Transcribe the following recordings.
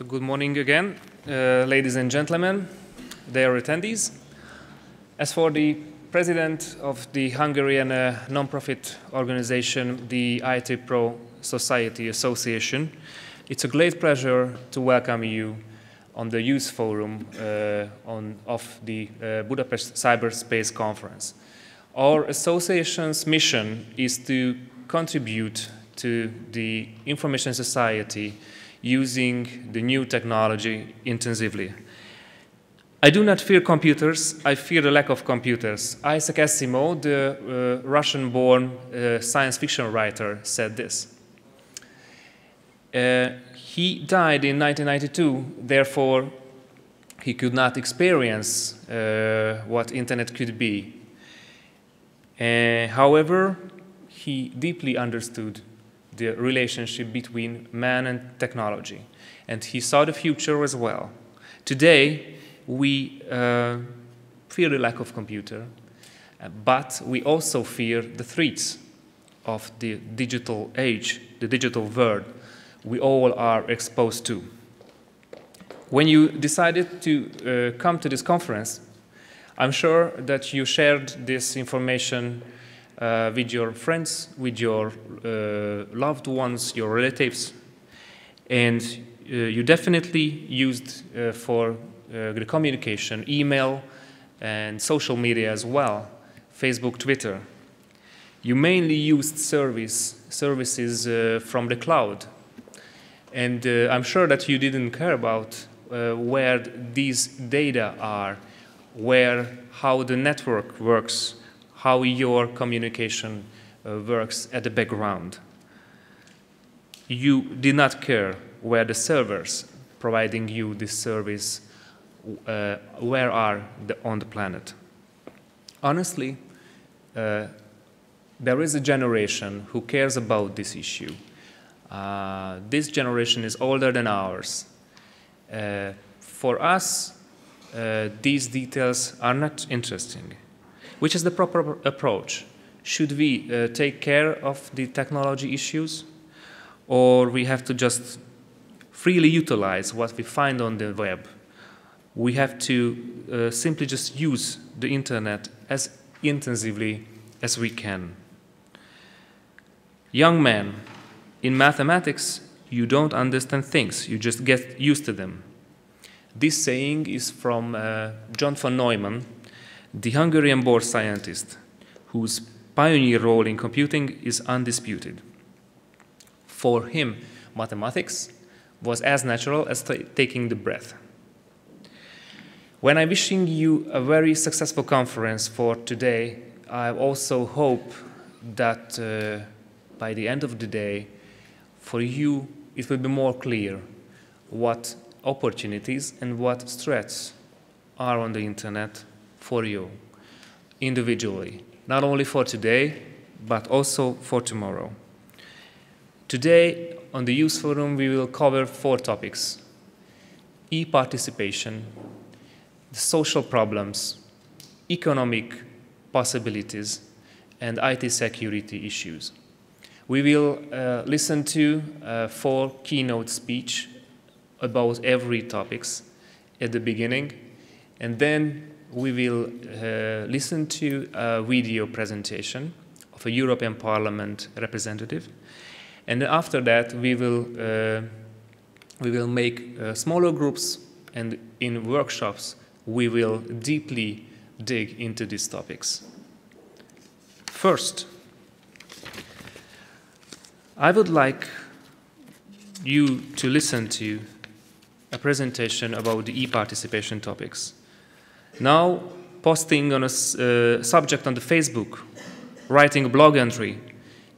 So good morning again, ladies and gentlemen, dear attendees. As for the president of the Hungarian non-profit organization, the IT Pro Society Association, it's a great pleasure to welcome you on the Youth Forum of the Budapest Cyberspace Conference. Our association's mission is to contribute to the information society using the new technology intensively. I do not fear computers, I fear the lack of computers. Isaac Asimov, the Russian-born science fiction writer, said this. He died in 1992, therefore he could not experience what internet could be. However, he deeply understood the relationship between man and technology, and he saw the future as well. Today, we fear the lack of computer, but we also fear the threats of the digital age, the digital world we all are exposed to. When you decided to come to this conference, I'm sure that you shared this information with your friends, with your loved ones, your relatives, and you definitely used for the communication email and social media as well, Facebook, Twitter. You mainly used services from the cloud, and I'm sure that you didn't care about where these data are, how the network works, how your communication works at the background. You did not care where the servers providing you this service, where are on the planet. Honestly, there is a generation who cares about this issue. This generation is older than ours. For us, these details are not interesting. Which is the proper approach? Should we take care of the technology issues, or we have to just freely utilize what we find on the web? We have to simply just use the internet as intensively as we can. Young man, in mathematics, you don't understand things, you just get used to them. This saying is from John von Neumann, the Hungarian-born scientist, whose pioneer role in computing is undisputed. For him, mathematics was as natural as taking the breath. When I'm wishing you a very successful conference for today, I also hope that by the end of the day, for you, it will be more clear what opportunities and what threats are on the internet for you, individually, not only for today, but also for tomorrow. Today, on the Youth Forum, we will cover 4 topics: e-participation, the social problems, economic possibilities, and IT security issues. We will listen to 4 keynote speeches about every topics at the beginning, and then we will listen to a video presentation of a European Parliament representative, and after that we will make smaller groups, and in workshops we will deeply dig into these topics. First, I would like you to listen to a presentation about the e-participation topics. Now, posting on a subject on the Facebook, writing a blog entry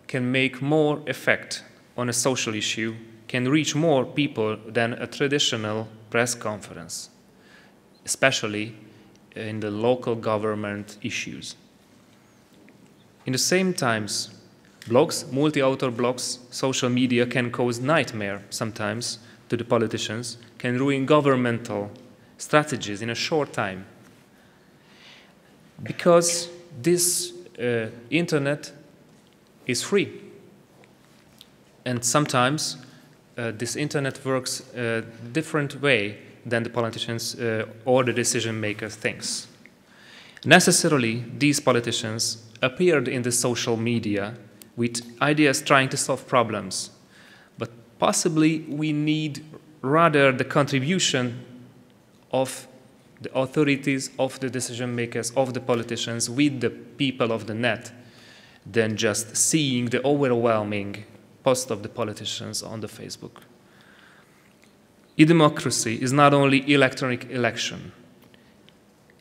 can make more effect on a social issue, can reach more people than a traditional press conference, especially in the local government issues. In the same times, blogs, multi-author blogs, social media can cause nightmare sometimes to the politicians, can ruin governmental strategies in a short time. Because this internet is free, and sometimes this internet works a different way than the politicians or the decision makers thinks. Necessarily, these politicians appeared in the social media with ideas trying to solve problems, but possibly we need rather the contribution of the authorities, of the decision makers, of the politicians with the people of the net than just seeing the overwhelming post of the politicians on the Facebook. E-democracy is not only electronic election.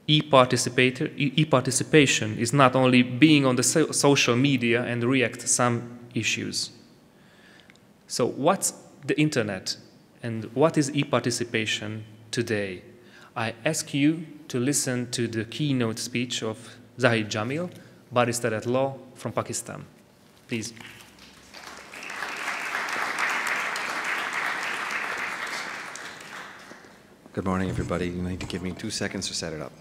E-participation is not only being on the social media and react to some issues. So what's the internet and what is e-participation today? I ask you to listen to the keynote speech of Zahid Jamil, barrister at law from Pakistan. Please. Good morning, everybody. You need to give me 2 seconds to set it up.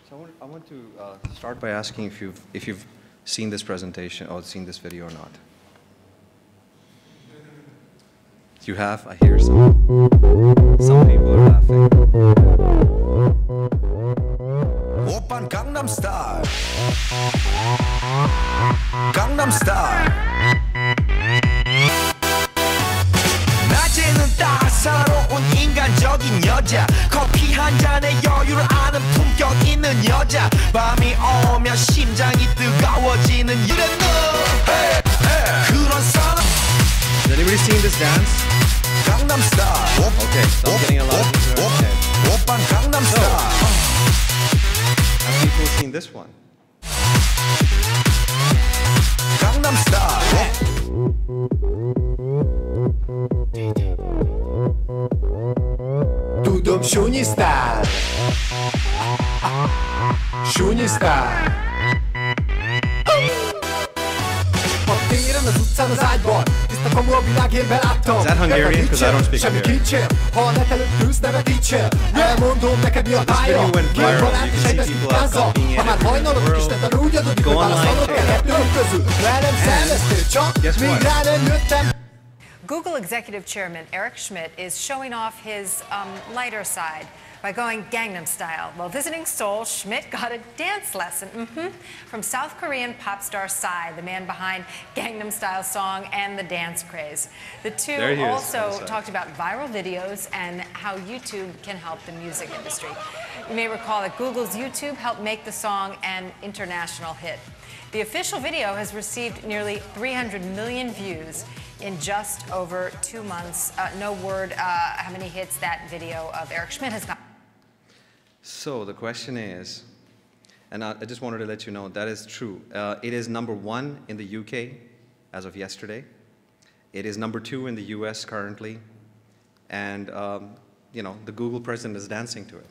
So I want to start by asking if you've seen this presentation or seen this video or not. You have? I hear some people are laughing. Open Gangnam Style. Gangnam Style. 낮에는 따사로운 인간적인 여자 커피 한 잔에 여유를 아는 품격 있는 여자 밤이 오면 심장이 뜨거워지는 이런 너 그런 사람 Has anybody seen this dance? Gangnam Style. Okay, so I'm getting a lot of interest. 오빤 Gangnam Style. Have people seen this one? Gangnam Style. Dudum Shuni Style. Shuni Style. Is that Hungarian? Because I don't speak Hungarian. This video went viral. You can see people talking in everywhere in the world. Go online, check it out. And guess what? Google Executive Chairman Eric Schmidt is showing off his lighter side by going Gangnam Style. While visiting Seoul, Schmidt got a dance lesson from South Korean pop star Psy, the man behind Gangnam Style song and the dance craze. The two also talked about viral videos and how YouTube can help the music industry. You may recall that Google's YouTube helped make the song an international hit. The official video has received nearly 300 million views in just over 2 months. No word how many hits that video of Eric Schmidt has got. So the question is, and I just wanted to let you know that is true. It is #1 in the UK as of yesterday. It is #2 in the US currently. And, you know, the Google president is dancing to it.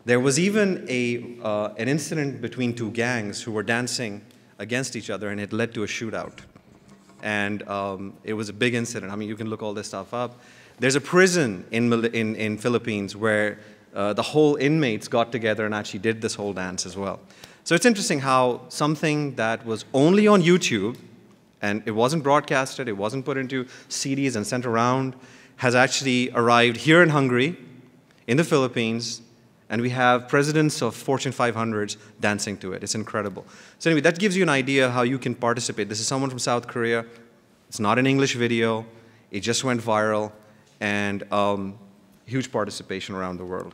There was even an incident between two gangs who were dancing against each other, and it led to a shootout. And it was a big incident. I mean, you can look all this stuff up. There's a prison in Philippines where the whole inmates got together and actually did this whole dance as well. So it's interesting how something that was only on YouTube, and it wasn't broadcasted, it wasn't put into CDs and sent around, has actually arrived here in Hungary, in the Philippines, and we have presidents of Fortune 500s dancing to it. It's incredible. So anyway, that gives you an idea how you can participate. This is someone from South Korea. It's not an English video. It just went viral, and huge participation around the world.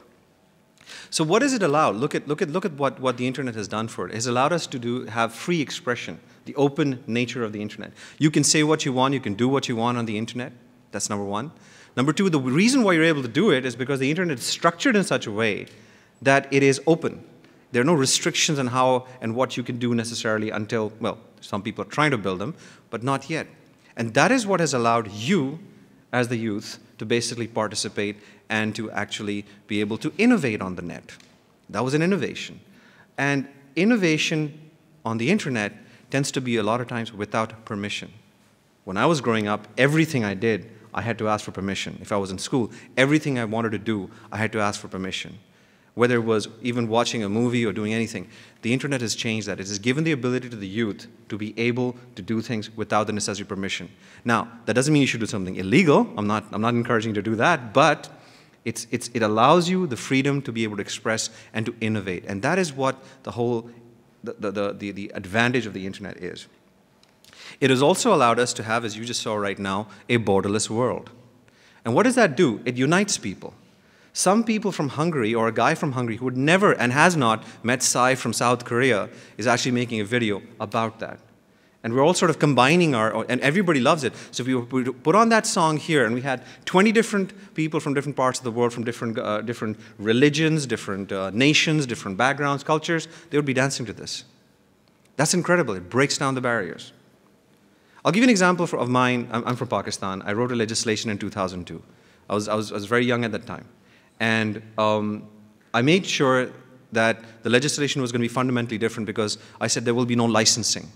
So what does it allow? Look at what the internet has done for it. It has allowed us to have free expression, the open nature of the internet. You can say what you want, you can do what you want on the internet. That's number one. Number two, the reason why you're able to do it is because the internet is structured in such a way that it is open. There are no restrictions on how and what you can do necessarily until, well, some people are trying to build them, but not yet. And that is what has allowed you, as the youth, to basically participate and to actually be able to innovate on the net. That was an innovation. And innovation on the internet tends to be a lot of times without permission. When I was growing up, everything I did, I had to ask for permission. If I was in school, everything I wanted to do, I had to ask for permission. Whether it was even watching a movie or doing anything, the internet has changed that. It has given the ability to the youth to be able to do things without the necessary permission. Now, that doesn't mean you should do something illegal. I'm not encouraging you to do that, but it allows you the freedom to be able to express and to innovate. And that is what the advantage of the internet is. It has also allowed us to have, as you just saw right now, a borderless world. And what does that do? It unites people. Some people from Hungary, or a guy from Hungary who would never and has not met Sai from South Korea, is actually making a video about that. And we're all sort of combining and everybody loves it. So if we put on that song here, and we had 20 different people from different parts of the world, from different religions, different nations, different backgrounds, cultures, they would be dancing to this. That's incredible. It breaks down the barriers. I'll give you an example of mine. I'm from Pakistan. I wrote a legislation in 2002. I was very young at that time. And I made sure that the legislation was going to be fundamentally different because I said there will be no licensing.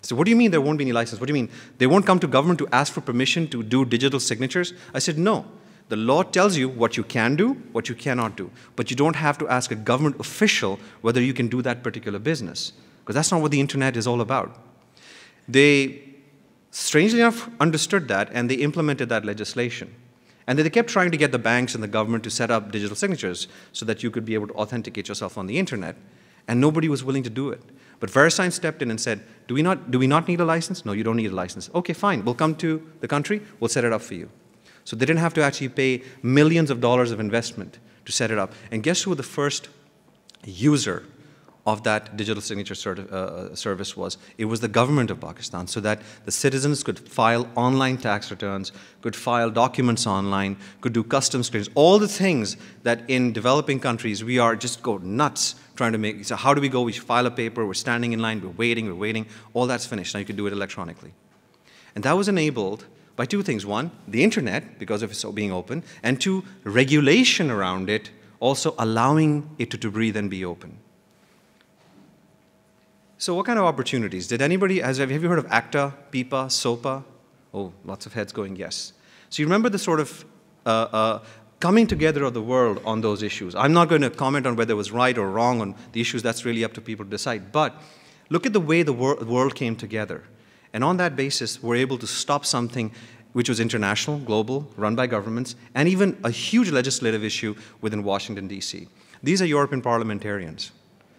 So what do you mean there won't be any license? What do you mean? They won't come to government to ask for permission to do digital signatures? I said, no. The law tells you what you can do, what you cannot do. But you don't have to ask a government official whether you can do that particular business. Because that's not what the internet is all about. They, strangely enough, understood that, and they implemented that legislation. And they kept trying to get the banks and the government to set up digital signatures so that you could be able to authenticate yourself on the internet. And nobody was willing to do it. But VeriSign stepped in and said, do we not need a license? No, you don't need a license. Okay, fine. We'll come to the country. We'll set it up for you. So they didn't have to actually pay millions of dollars of investment to set it up. And guess who the first user of that digital signature service was? It was the government of Pakistan, so that the citizens could file online tax returns, could file documents online, could do customs clearance, all the things that in developing countries we are just go nuts trying to make. So how do we go? We file a paper, we're standing in line, we're waiting, all that's finished. Now you can do it electronically. And that was enabled by two things. One, the internet, because of it being open, and two, regulation around it, also allowing it to breathe and be open. So what kind of opportunities? Have you heard of ACTA, PIPA, SOPA? Oh, lots of heads going yes. So you remember the sort of coming together of the world on those issues. I'm not going to comment on whether it was right or wrong on the issues. That's really up to people to decide. But look at the way the world came together. And on that basis, we're able to stop something which was international, global, run by governments, and even a huge legislative issue within Washington, D.C. These are European parliamentarians.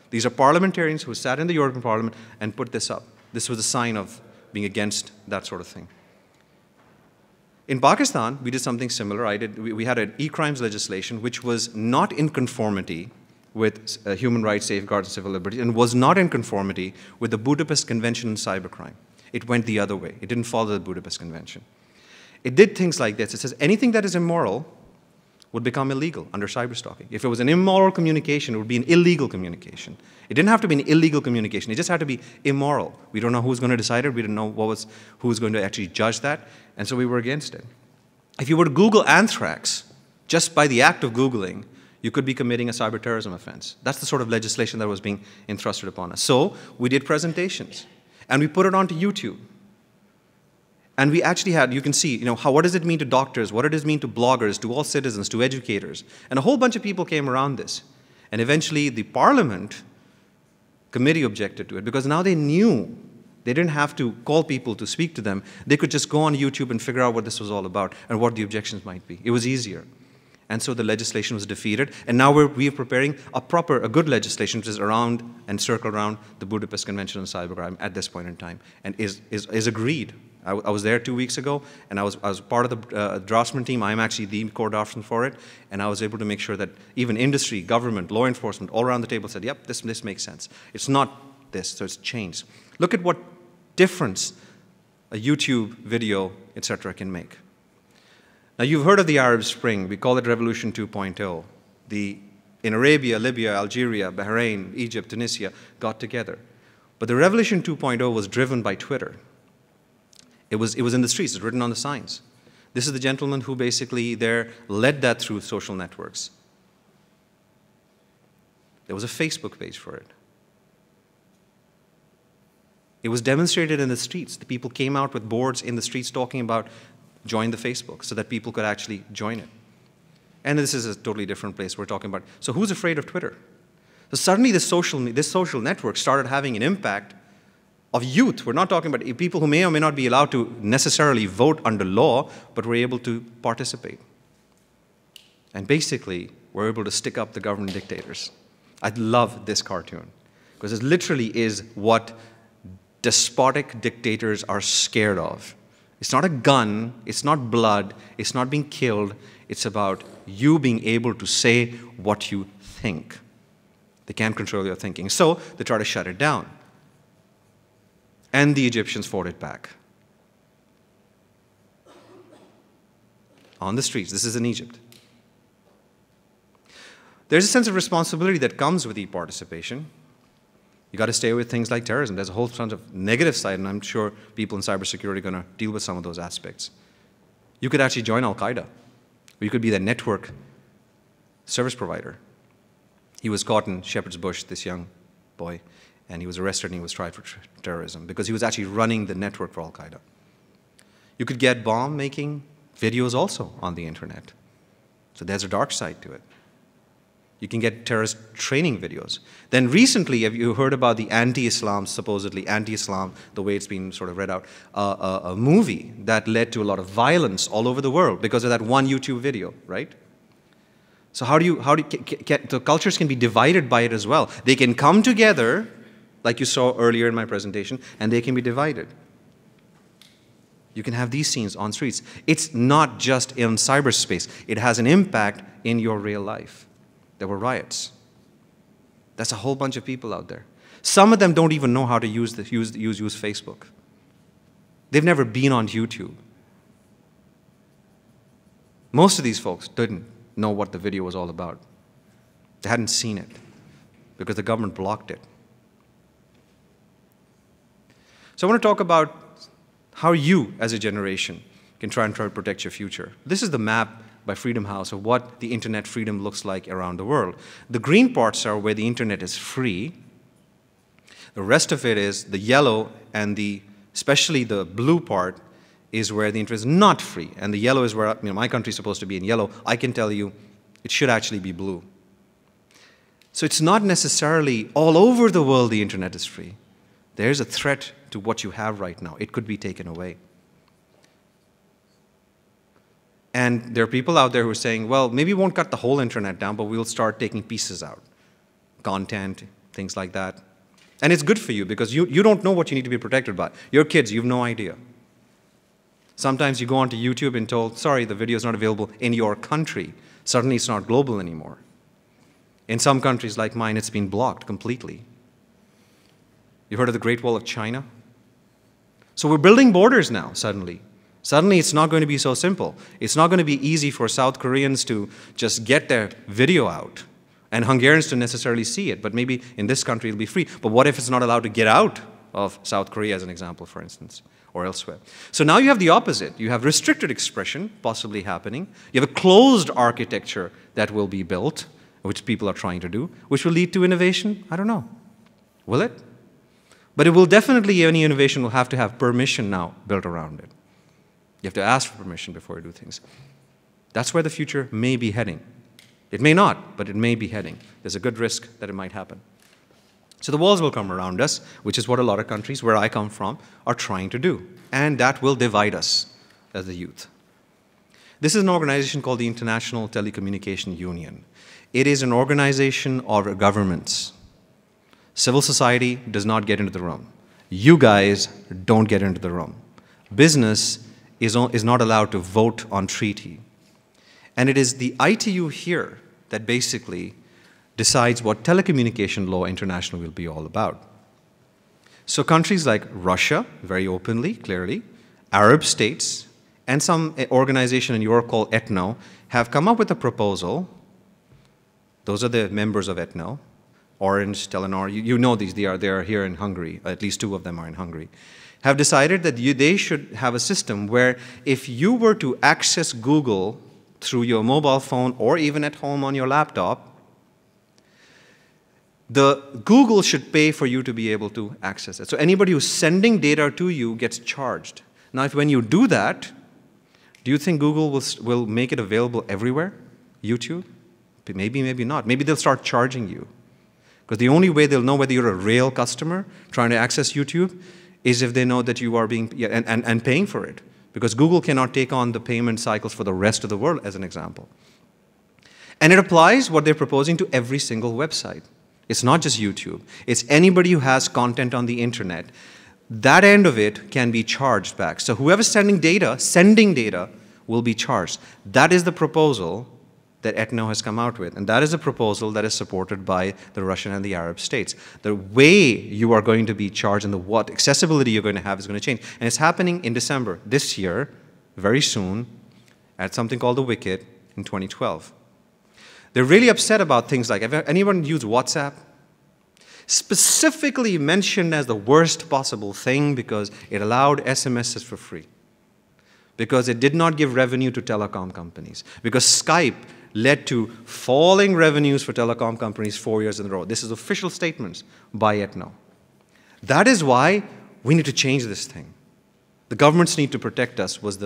These are parliamentarians who sat in the European Parliament and put this up. This was a sign of being against that sort of thing. In Pakistan, we did something similar. We had an e-crimes legislation which was not in conformity with human rights, safeguards, and civil liberties, and was not in conformity with the Budapest Convention on cybercrime. It went the other way. It didn't follow the Budapest Convention. It did things like this. It says anything that is immoral would become illegal under cyberstalking. If it was an immoral communication, it would be an illegal communication. It didn't have to be an illegal communication. It just had to be immoral. We don't know who's going to decide it. We didn't know who's going to actually judge that. And so we were against it. If you were to Google anthrax, just by the act of Googling, you could be committing a cyber terrorism offense. That's the sort of legislation that was being entrusted upon us. So we did presentations, and we put it onto YouTube. And we actually had, you can see, what does it mean to doctors, what does it mean to bloggers, to all citizens, to educators. And a whole bunch of people came around this. And eventually the Parliament committee objected to it because now they knew they didn't have to call people to speak to them. They could just go on YouTube and figure out what this was all about and what the objections might be. It was easier. And so the legislation was defeated. And now we are preparing a good legislation which is around and circled around the Budapest Convention on Cybercrime at this point in time and is agreed I was there 2 weeks ago, and I was part of the draftsman team. I'm actually the core draftsman for it, and I was able to make sure that even industry, government, law enforcement, all around the table said, yep, this makes sense. It's not this, so it's changed. Look at what difference a YouTube video, etc. can make. Now, you've heard of the Arab Spring. We call it Revolution 2.0. In Arabia, Libya, Algeria, Bahrain, Egypt, Tunisia got together. But the Revolution 2.0 was driven by Twitter. It was in the streets. It's written on the signs. This is the gentleman who basically there led that through social networks. There was a Facebook page for it. It was demonstrated in the streets. The people came out with boards in the streets talking about join the Facebook so that people could actually join it. And this is a totally different place we're talking about. So who's afraid of Twitter? So suddenly this social network started having an impact of youth. We're not talking about people who may or may not be allowed to necessarily vote under law, but were able to participate. And basically, we're able to stick up the government dictators. I love this cartoon, because it literally is what despotic dictators are scared of. It's not a gun, it's not blood, it's not being killed, it's about you being able to say what you think. They can't control your thinking, so they try to shut it down. And the Egyptians fought it back. On the streets, this is in Egypt. There's a sense of responsibility that comes with e-participation. You got to stay with things like terrorism. There's a whole bunch of negative side, and I'm sure people in cybersecurity are going to deal with some of those aspects. You could actually join Al-Qaeda, or you could be the network service provider. He was caught in Shepherd's Bush, this young boy, and he was arrested and he was tried for terrorism because he was actually running the network for Al-Qaeda. You could get bomb-making videos also on the internet. So there's a dark side to it. You can get terrorist training videos. Then recently, have you heard about the anti-Islam, supposedly anti-Islam, the way it's been sort of read out, a movie that led to a lot of violence all over the world because of that one YouTube video, right? So the cultures can be divided by it as well. They can come together, like you saw earlier in my presentation, and they can be divided. You can have these scenes on streets. It's not just in cyberspace. It has an impact in your real life. There were riots. That's a whole bunch of people out there. Some of them don't even know how to use Facebook. They've never been on YouTube. Most of these folks didn't know what the video was all about. They hadn't seen it because the government blocked it. So I want to talk about how you, as a generation, can try to protect your future. This is the map by Freedom House of what the internet freedom looks like around the world. The green parts are where the internet is free. The rest of it is the yellow, and especially the blue part is where the internet is not free. And the yellow is where my country is supposed to be in yellow. I can tell you it should actually be blue. So it's not necessarily all over the world the internet is free. There's a threat to what you have right now. It could be taken away. And there are people out there who are saying, well, maybe we won't cut the whole internet down, but we'll start taking pieces out. Content, things like that. And it's good for you because you don't know what you need to be protected by. Your kids, you have no idea. Sometimes you go onto YouTube and told, sorry, the video is not available in your country. Suddenly it's not global anymore. In some countries like mine, it's been blocked completely. You heard of the Great Wall of China? So we're building borders now, suddenly. Suddenly it's not going to be so simple. It's not going to be easy for South Koreans to just get their video out and Hungarians to necessarily see it. But maybe in this country it'll be free. But what if it's not allowed to get out of South Korea, as an example, for instance, or elsewhere? So now you have the opposite. You have restricted expression possibly happening. You have a closed architecture that will be built, which people are trying to do, which will lead to innovation. I don't know. Will it? But it will definitely, any innovation will have to have permission now built around it. You have to ask for permission before you do things. That's where the future may be heading. It may not, but it may be heading. There's a good risk that it might happen. So the walls will come around us, which is what a lot of countries, where I come from, are trying to do. And that will divide us as the youth. This is an organization called the International Telecommunication Union. It is an organization of governments. Civil society does not get into the room. You guys don't get into the room. business is not allowed to vote on treaty. And it is the ITU here that basically decides what telecommunication law international will be all about. So countries like Russia, very openly, clearly, Arab states, and some organization in Europe called ETNO have come up with a proposal. Those are the members of ETNO, Orange, Telenor, you know these, they are here in Hungary, at least 2 of them are in Hungary, have decided that they should have a system where if you were to access Google through your mobile phone or even at home on your laptop, the Google should pay for you to be able to access it. So anybody who's sending data to you gets charged. Now, when you do that, do you think Google will make it available everywhere? YouTube? Maybe, maybe not. Maybe they'll start charging you. Because the only way they'll know whether you're a real customer trying to access YouTube is if they know that you are being, and paying for it. Because Google cannot take on the payment cycles for the rest of the world, as an example. And it applies what they're proposing to every single website. It's not just YouTube. It's anybody who has content on the internet. That end of it can be charged back. So whoever's sending data will be charged. That is the proposal that ETNO has come out with. And that is a proposal that is supported by the Russian and the Arab states. The way you are going to be charged and what accessibility you're going to have is going to change. And it's happening in December this year, very soon, at something called the Wicket in 2012. They're really upset about things like, have anyone used WhatsApp? Specifically mentioned as the worst possible thing because it allowed SMSs for free. Because it did not give revenue to telecom companies. Because Skype led to falling revenues for telecom companies 4 years in a row. This is official statements by ETNO. That is why we need to change this thing. The governments need to protect us was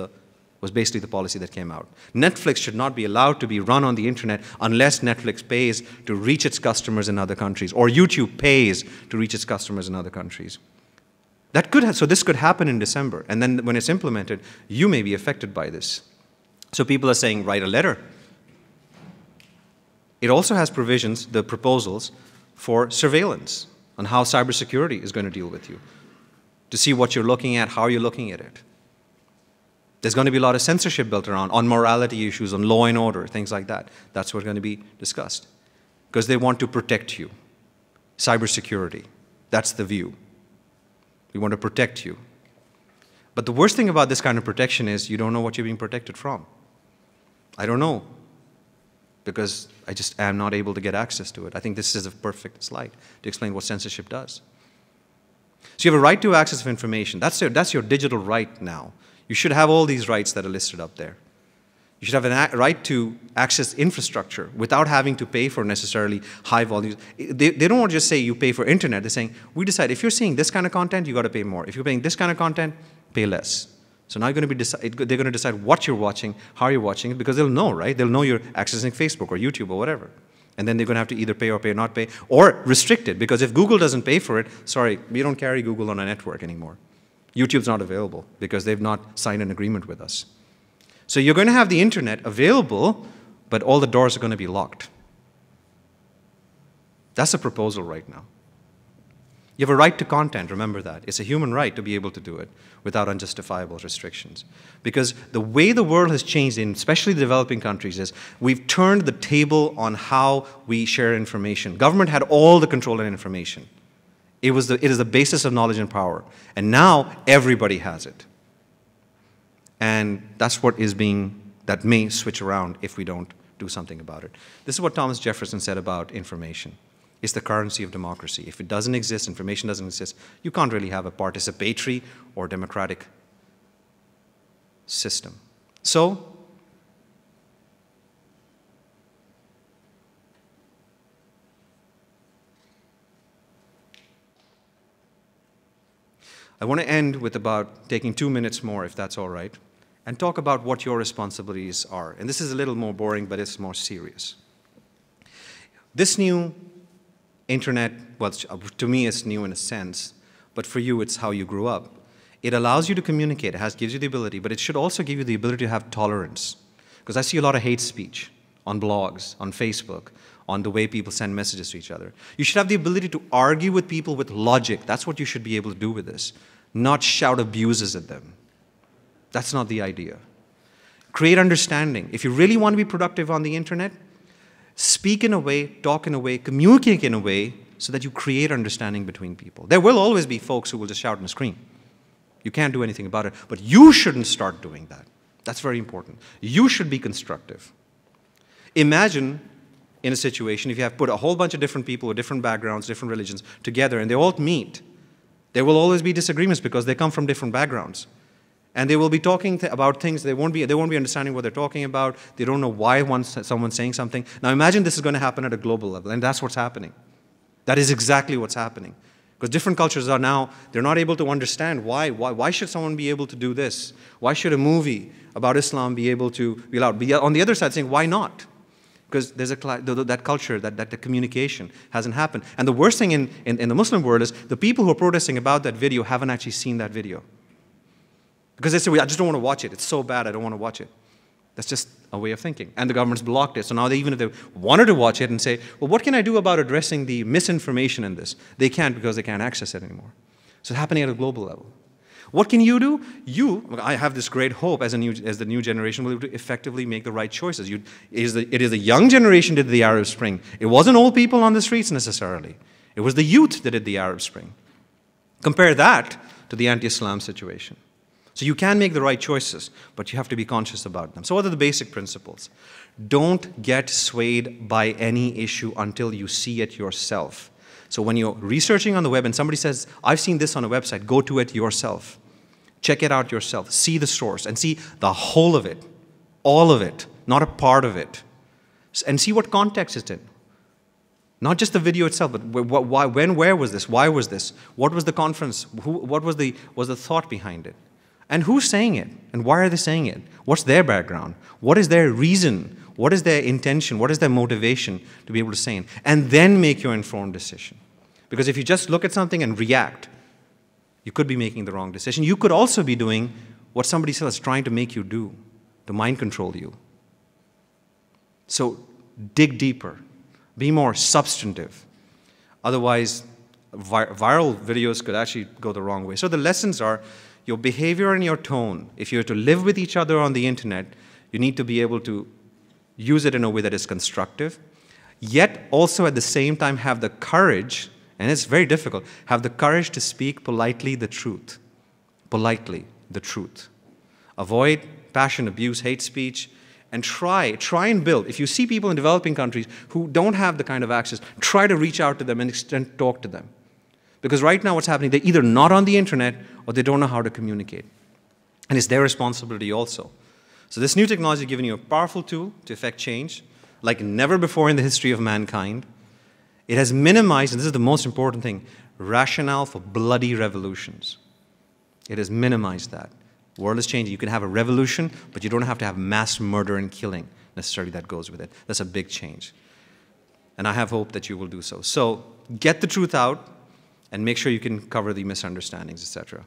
basically the policy that came out. Netflix should not be allowed to be run on the internet unless Netflix pays to reach its customers in other countries, or YouTube pays to reach its customers in other countries. So this could happen in December, and then when it's implemented, you may be affected by this. So people are saying, write a letter. It also has provisions, the proposals, for surveillance on how cybersecurity is going to deal with you, to see what you're looking at, how you're looking at it. There's going to be a lot of censorship built around on morality issues, on law and order, things like that. That's what's going to be discussed. Because they want to protect you. Cybersecurity. That's the view. We want to protect you. But the worst thing about this kind of protection is you don't know what you're being protected from. I don't know. Because I just am not able to get access to it. I think this is a perfect slide to explain what censorship does. So you have a right to access of information. That's your digital right now. You should have all these rights that are listed up there. You should have a right to access infrastructure without having to pay for necessarily high volumes. They don't want to just say you pay for internet. They're saying, we decide if you're seeing this kind of content, you got to pay more. If you're paying this kind of content, pay less. So now they're going to decide what you're watching, how you're watching it, because they'll know, right? They'll know you're accessing Facebook or YouTube or whatever. And then they're going to have to either pay or not pay, or restrict it. Because if Google doesn't pay for it, sorry, we don't carry Google on a network anymore. YouTube's not available because they've not signed an agreement with us. So you're going to have the internet available, but all the doors are going to be locked. That's a proposal right now. You have a right to content, remember that. It's a human right to be able to do it without unjustifiable restrictions. Because the way the world has changed, especially the developing countries, is we've turned the table on how we share information. Government had all the control and information. It is the basis of knowledge and power. And now everybody has it. And that's what that may switch around if we don't do something about it. This is what Thomas Jefferson said about information. It's the currency of democracy. If it doesn't exist, information doesn't exist, you can't really have a participatory or democratic system. So, I want to end with taking 2 minutes more, if that's all right, and talk about what your responsibilities are. And this is a little more boring, but it's more serious. This new internet, well, to me it's new in a sense, but for you it's how you grew up. It allows you to communicate, gives you the ability, but it should also give you the ability to have tolerance. Because I see a lot of hate speech on blogs, on Facebook, on the way people send messages to each other. You should have the ability to argue with people with logic. That's what you should be able to do with this, not shout abuses at them. That's not the idea. Create understanding. If you really want to be productive on the internet, speak in a way, talk in a way, communicate in a way so that you create understanding between people. There will always be folks who will just shout and scream. You can't do anything about it, but you shouldn't start doing that. That's very important. You should be constructive. Imagine in a situation if you have put a whole bunch of different people with different backgrounds, different religions together, and they all meet. There will always be disagreements because they come from different backgrounds. And they will be talking about things, they won't be understanding what they're talking about. They don't know why someone's saying something. Now imagine this is going to happen at a global level, and that's what's happening. That is exactly what's happening. Because different cultures are now, they're not able to understand why should someone be able to do this? Why should a movie about Islam be able to be allowed? But on the other side saying, why not? Because there's that culture, that the communication hasn't happened. And the worst thing in the Muslim world is the people who are protesting about that video haven't actually seen that video. Because they say, I just don't want to watch it. It's so bad, I don't want to watch it. That's just a way of thinking. And the government's blocked it. So now even if they wanted to watch it and say, well, what can I do about addressing the misinformation in this? They can't because they can't access it anymore. So it's happening at a global level. What can you do? I have this great hope as the new generation will be able to effectively make the right choices. It is the young generation that did the Arab Spring. It wasn't old people on the streets necessarily. It was the youth that did the Arab Spring. Compare that to the anti-Islam situation. So you can make the right choices, but you have to be conscious about them. So what are the basic principles? Don't get swayed by any issue until you see it yourself. So when you're researching on the web and somebody says, I've seen this on a website, go to it yourself. Check it out yourself. See the source and see the whole of it, all of it, not a part of it. And see what context it's in. Not just the video itself, but why, when, where was this? Why was this? What was the conference? What was the thought behind it? And who's saying it? And why are they saying it? What's their background? What is their reason? What is their intention? What is their motivation to be able to say it? And then make your informed decision. Because if you just look at something and react, you could be making the wrong decision. You could also be doing what somebody else is trying to make you do, to mind control you. So dig deeper. Be more substantive. Otherwise, viral videos could actually go the wrong way. So the lessons are, your behavior and your tone, if you're to live with each other on the internet, you need to be able to use it in a way that is constructive, yet also at the same time have the courage, and it's very difficult, have the courage to speak politely the truth. Politely the truth. Avoid passion, abuse, hate speech, and try and build. If you see people in developing countries who don't have the kind of access, try to reach out to them and talk to them. Because right now what's happening, they're either not on the internet or they don't know how to communicate. And it's their responsibility also. So this new technology is giving you a powerful tool to effect change, like never before in the history of mankind. It has minimized, and this is the most important thing, rationale for bloody revolutions. It has minimized that. The world is changing. You can have a revolution, but you don't have to have mass murder and killing necessarily that goes with it. That's a big change. And I have hope that you will do so. So get the truth out, and make sure you can cover the misunderstandings, etc.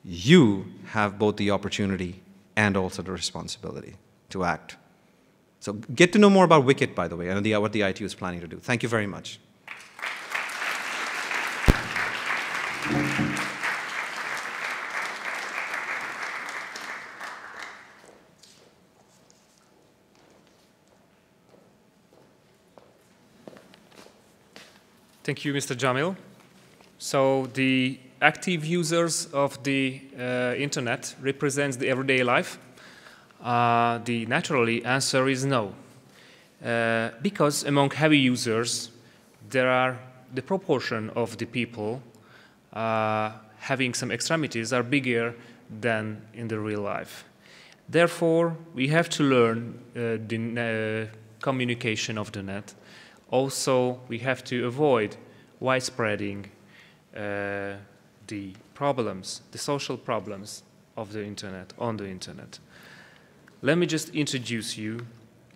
You have both the opportunity and also the responsibility to act. So get to know more about Wicket, by the way, and what the ITU is planning to do. Thank you very much. Thank you, Mr. Jamil. So the active users of the internet represents the everyday life. The naturally answer is no. Because among heavy users, the proportion of the people having some extremities are bigger than in the real life. Therefore, we have to learn the communication of the net. Also, we have to avoid widespreading the problems, the social problems of the internet, on the internet. Let me just introduce you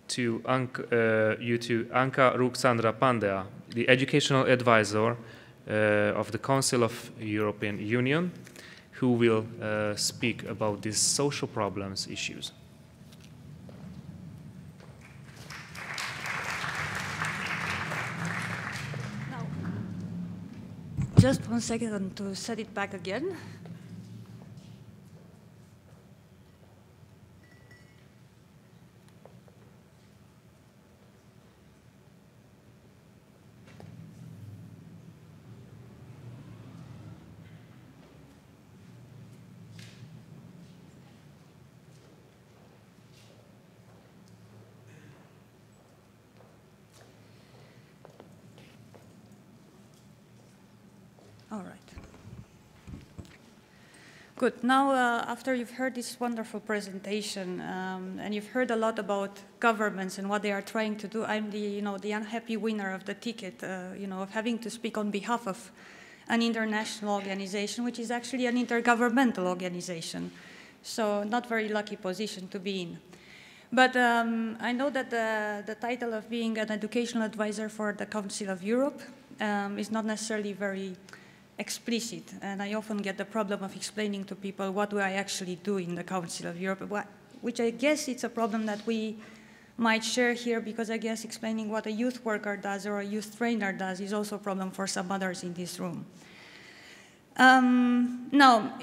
to Anka Ruxandra Pandya, the educational advisor of the Council of European Union, who will speak about these social problems issues. Just 1 second to set it back again. All right. Good. Now, after you've heard this wonderful presentation, and you've heard a lot about governments and what they are trying to do, I'm the unhappy winner of the ticket, of having to speak on behalf of an international organization, which is actually an intergovernmental organization. So, not very lucky position to be in. But I know that the title of being an educational advisor for the Council of Europe is not necessarily very explicit, and I often get the problem of explaining to people what do I actually do in the Council of Europe, which I guess it's a problem that we might share here, because I guess explaining what a youth worker does or a youth trainer does is also a problem for some others in this room. Now,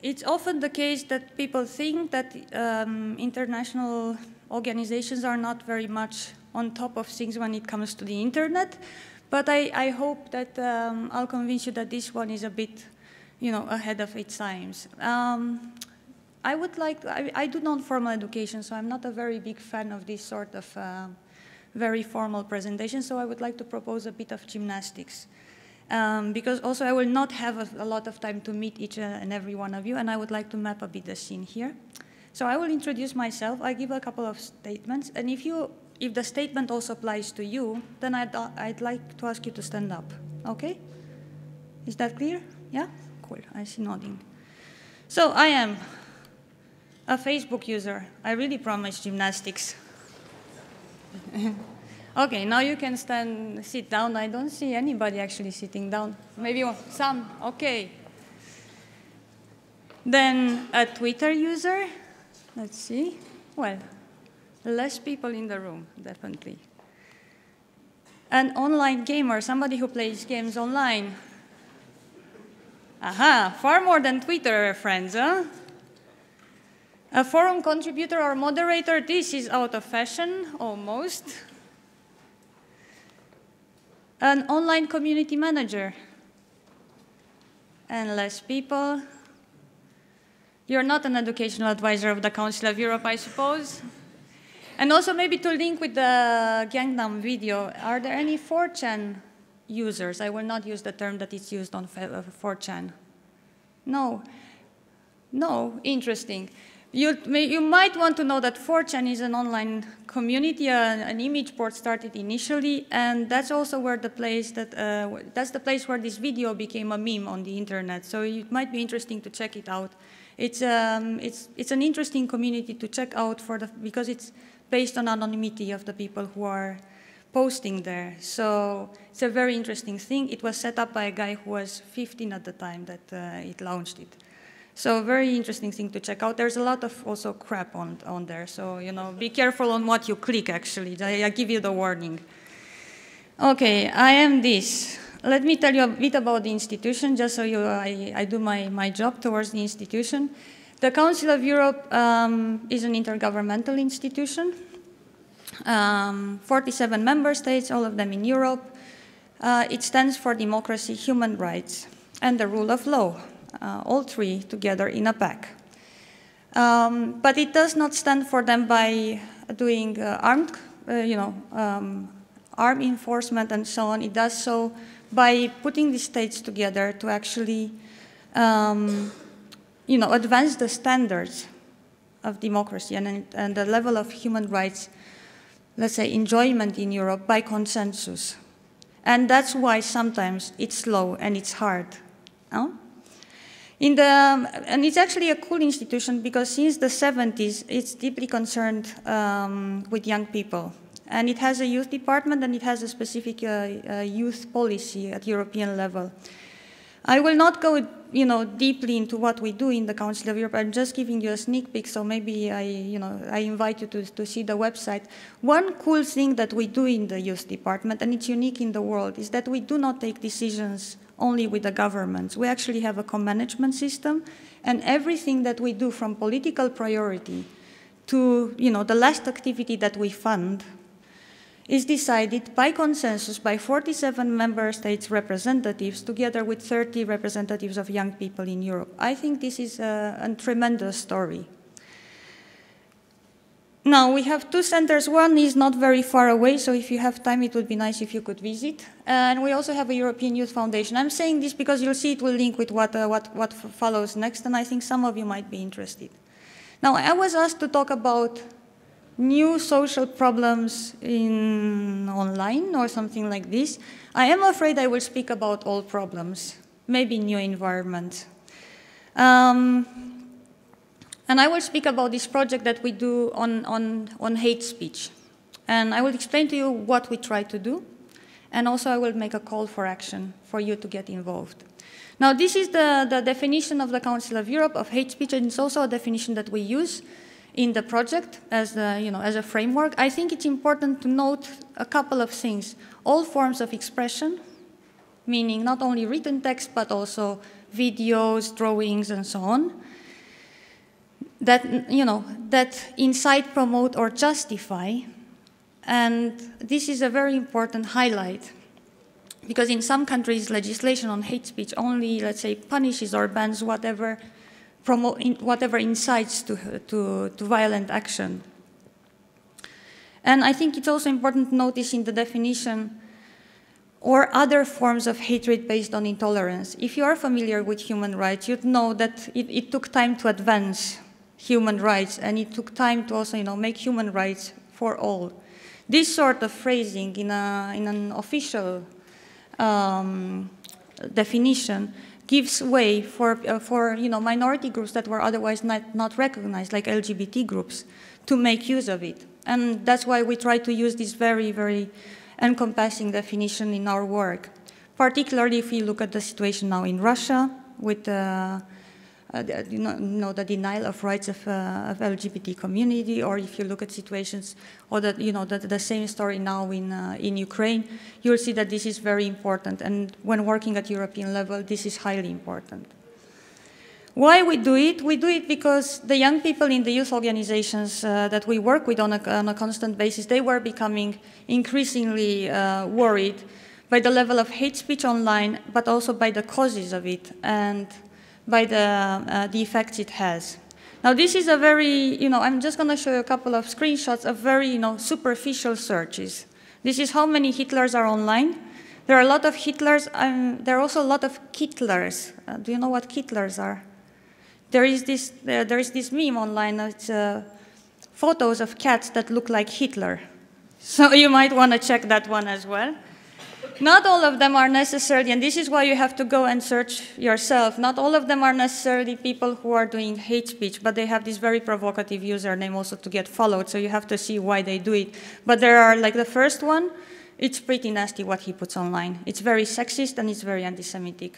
it's often the case that people think that international organizations are not very much on top of things when it comes to the internet. But I hope that I'll convince you that this one is a bit, ahead of its times. I do non-formal education, so I'm not a very big fan of this sort of very formal presentation, so I would like to propose a bit of gymnastics. Because also I will not have a lot of time to meet each and every one of you, and I would like to map a bit the scene here. So I will introduce myself, I give a couple of statements, and if the statement also applies to you, then I'd like to ask you to stand up, okay? Is that clear? Yeah? Cool, I see nodding. So I am a Facebook user. I really promise gymnastics. Okay, now you can sit down. I don't see anybody actually sitting down. Maybe some, okay. Then a Twitter user, let's see. Well, less people in the room, definitely. An online gamer, somebody who plays games online. Aha, far more than Twitter friends, huh? A forum contributor or moderator, this is out of fashion, almost. An online community manager. And less people. You're not an educational advisor of the Council of Europe, I suppose. And also maybe to link with the Gangnam video, are there any 4chan users? I will not use the term that is used on 4chan. No. No, interesting. You might want to know that 4chan is an online community, an image board started initially, and that's also where the place that's the place where this video became a meme on the internet. So it might be interesting to check it out. It's an interesting community to check out because it's based on anonymity of the people who are posting there. So it's a very interesting thing. It was set up by a guy who was 15 at the time that it launched it. So very interesting thing to check out. There's a lot of also crap on there. So, be careful on what you click, actually. I give you the warning. Okay, I am this. Let me tell you a bit about the institution, just so I do my job towards the institution. The Council of Europe is an intergovernmental institution. 47 member states, all of them in Europe. It stands for democracy, human rights, and the rule of law. All three together in a pack. But it does not stand for them by doing armed enforcement and so on. It does so by putting the states together to actually, advance the standards of democracy and the level of human rights, let's say, enjoyment in Europe by consensus. And that's why sometimes it's slow and it's hard. No? And it's actually a cool institution because since the 70s, it's deeply concerned with young people. And it has a youth department and it has a specific youth policy at European level. I will not go deeply into what we do in the Council of Europe. I'm just giving you a sneak peek, so maybe I invite you to see the website. One cool thing that we do in the youth department, and it's unique in the world, is that we do not take decisions only with the governments. We actually have a co-management system, and everything that we do from political priority to the last activity that we fund is decided by consensus by 47 member states representatives together with 30 representatives of young people in Europe. I think this is a tremendous story. Now, we have two centers. One is not very far away, so if you have time, it would be nice if you could visit. And we also have a European Youth Foundation. I'm saying this because you'll see it will link with what follows next, and I think some of you might be interested. Now, I was asked to talk about new social problems in online or something like this. I am afraid I will speak about old problems, maybe new environments. And I will speak about this project that we do on hate speech. And I will explain to you what we try to do. And also I will make a call for action for you to get involved. Now, this is the definition of the Council of Europe of hate speech, and it's also a definition that we use in the project as a framework. I think it's important to note a couple of things. All forms of expression, meaning not only written text, but also videos, drawings, and so on, that incite, promote, or justify. And this is a very important highlight, because in some countries, legislation on hate speech only, let's say, punishes or bans whatever incites to violent action. And I think it's also important to notice in the definition or other forms of hatred based on intolerance. If you are familiar with human rights, you'd know that it took time to advance human rights, and it took time to also make human rights for all. This sort of phrasing in an official definition gives way for minority groups that were otherwise not recognized, like LGBT groups, to make use of it. And that's why we try to use this very, very encompassing definition in our work. Particularly if you look at the situation now in Russia with the denial of rights of LGBT community, or if you look at situations, or the same story now in Ukraine, you'll see that this is very important. And when working at European level, this is highly important. Why we do it? We do it because the young people in the youth organizations that we work with on a constant basis, they were becoming increasingly worried by the level of hate speech online, but also by the causes of it and by the effects it has. Now, this is a very, I'm just going to show you a couple of screenshots of very, superficial searches. This is how many Hitlers are online. There are a lot of Hitlers. There are also a lot of Kittlers. Do you know what Kittlers are? There is this meme online. It's photos of cats that look like Hitler. So you might want to check that one as well. Not all of them are necessarily, and this is why you have to go and search yourself, not all of them are necessarily people who are doing hate speech, but they have this very provocative username also to get followed, so you have to see why they do it. But there are, like the first one, it's pretty nasty what he puts online. It's very sexist and it's very anti-Semitic.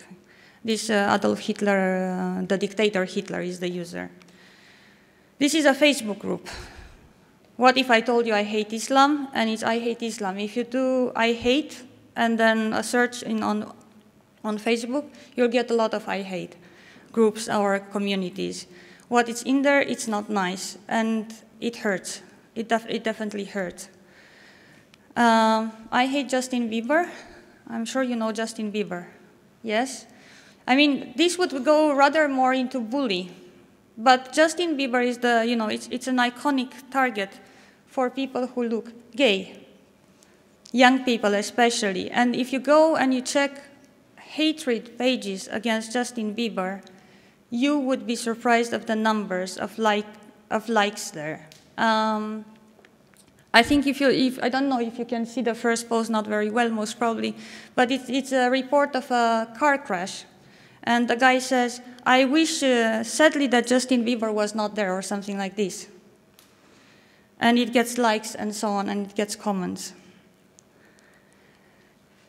This Adolf Hitler, the dictator Hitler is the user. This is a Facebook group. What if I told you I hate Islam? And it's I hate Islam. If you do I hate, and then a search on Facebook, you'll get a lot of I hate groups or communities. What is in there, it's not nice, and it hurts. It definitely hurts. I hate Justin Bieber. I'm sure you know Justin Bieber. Yes? I mean, this would go rather more into bully. But Justin Bieber is it's an iconic target for people who look gay. Young people especially. And if you go and you check hatred pages against Justin Bieber, you would be surprised of the numbers of likes there. I think I don't know if you can see the first post, not very well, most probably, but it's a report of a car crash. And the guy says, I wish sadly that Justin Bieber was not there, or something like this. And it gets likes and so on, and it gets comments.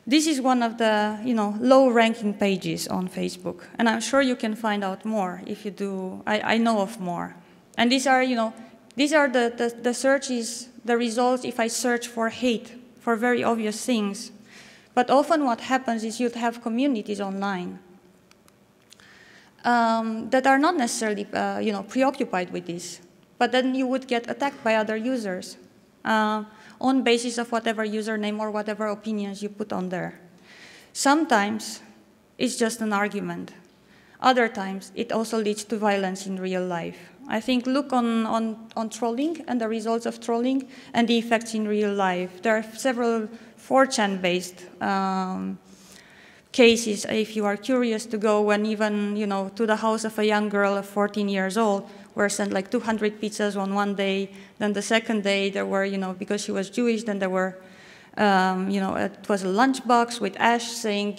This is one of the low-ranking pages on Facebook, and I'm sure you can find out more if you do. I know of more, and these are the searches, the results. If I search for hate, for very obvious things, but often what happens is you'd have communities online that are not necessarily preoccupied with this, but then you would get attacked by other users. On basis of whatever username or whatever opinions you put on there. Sometimes it's just an argument. Other times it also leads to violence in real life. I think look on trolling and the results of trolling and the effects in real life. There are several 4chan-based cases, if you are curious to go and even, to the house of a young girl of 14 years old, were sent like 200 pizzas on one day. Then the second day there were, because she was Jewish, then there were, it was a lunchbox with ash saying,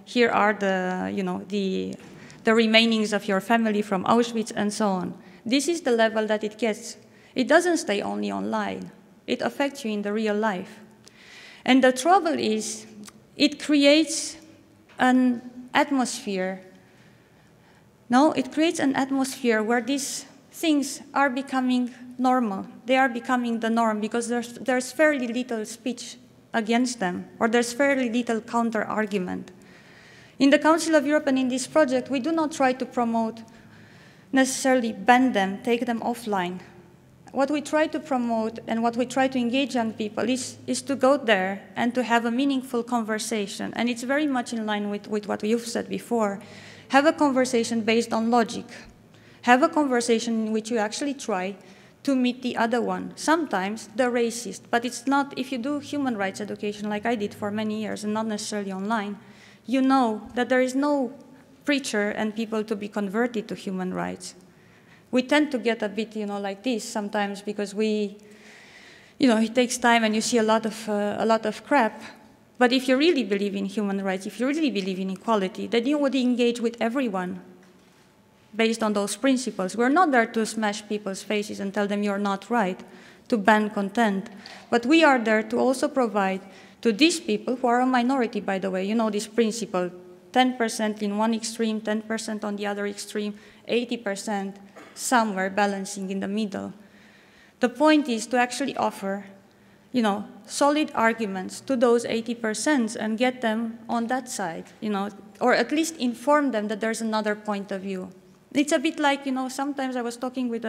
here are the remainings of your family from Auschwitz and so on. This is the level that it gets. It doesn't stay only online. It affects you in the real life. And the trouble is, it creates an atmosphere. No, it creates an atmosphere where these things are becoming normal. They are becoming the norm because there's fairly little speech against them, or there's fairly little counter-argument. In the Council of Europe and in this project, we do not try to promote necessarily ban them, take them offline. What we try to promote and what we try to engage young people is to go there and to have a meaningful conversation. And it's very much in line with what you've said before. Have a conversation based on logic. Have a conversation in which you actually try to meet the other one. Sometimes the racist, but it's not, if you do human rights education like I did for many years and not necessarily online, you know that there is no preacher and people to be converted to human rights. We tend to get a bit, like this sometimes because it takes time and you see a lot of crap. But if you really believe in human rights, if you really believe in equality, then you would engage with everyone based on those principles. We're not there to smash people's faces and tell them you're not right, to ban content. But we are there to also provide to these people, who are a minority, by the way, this principle, 10% in one extreme, 10% on the other extreme, 80%, somewhere balancing in the middle. The point is to actually offer, solid arguments to those 80% and get them on that side, or at least inform them that there's another point of view. It's a bit like, sometimes I was talking with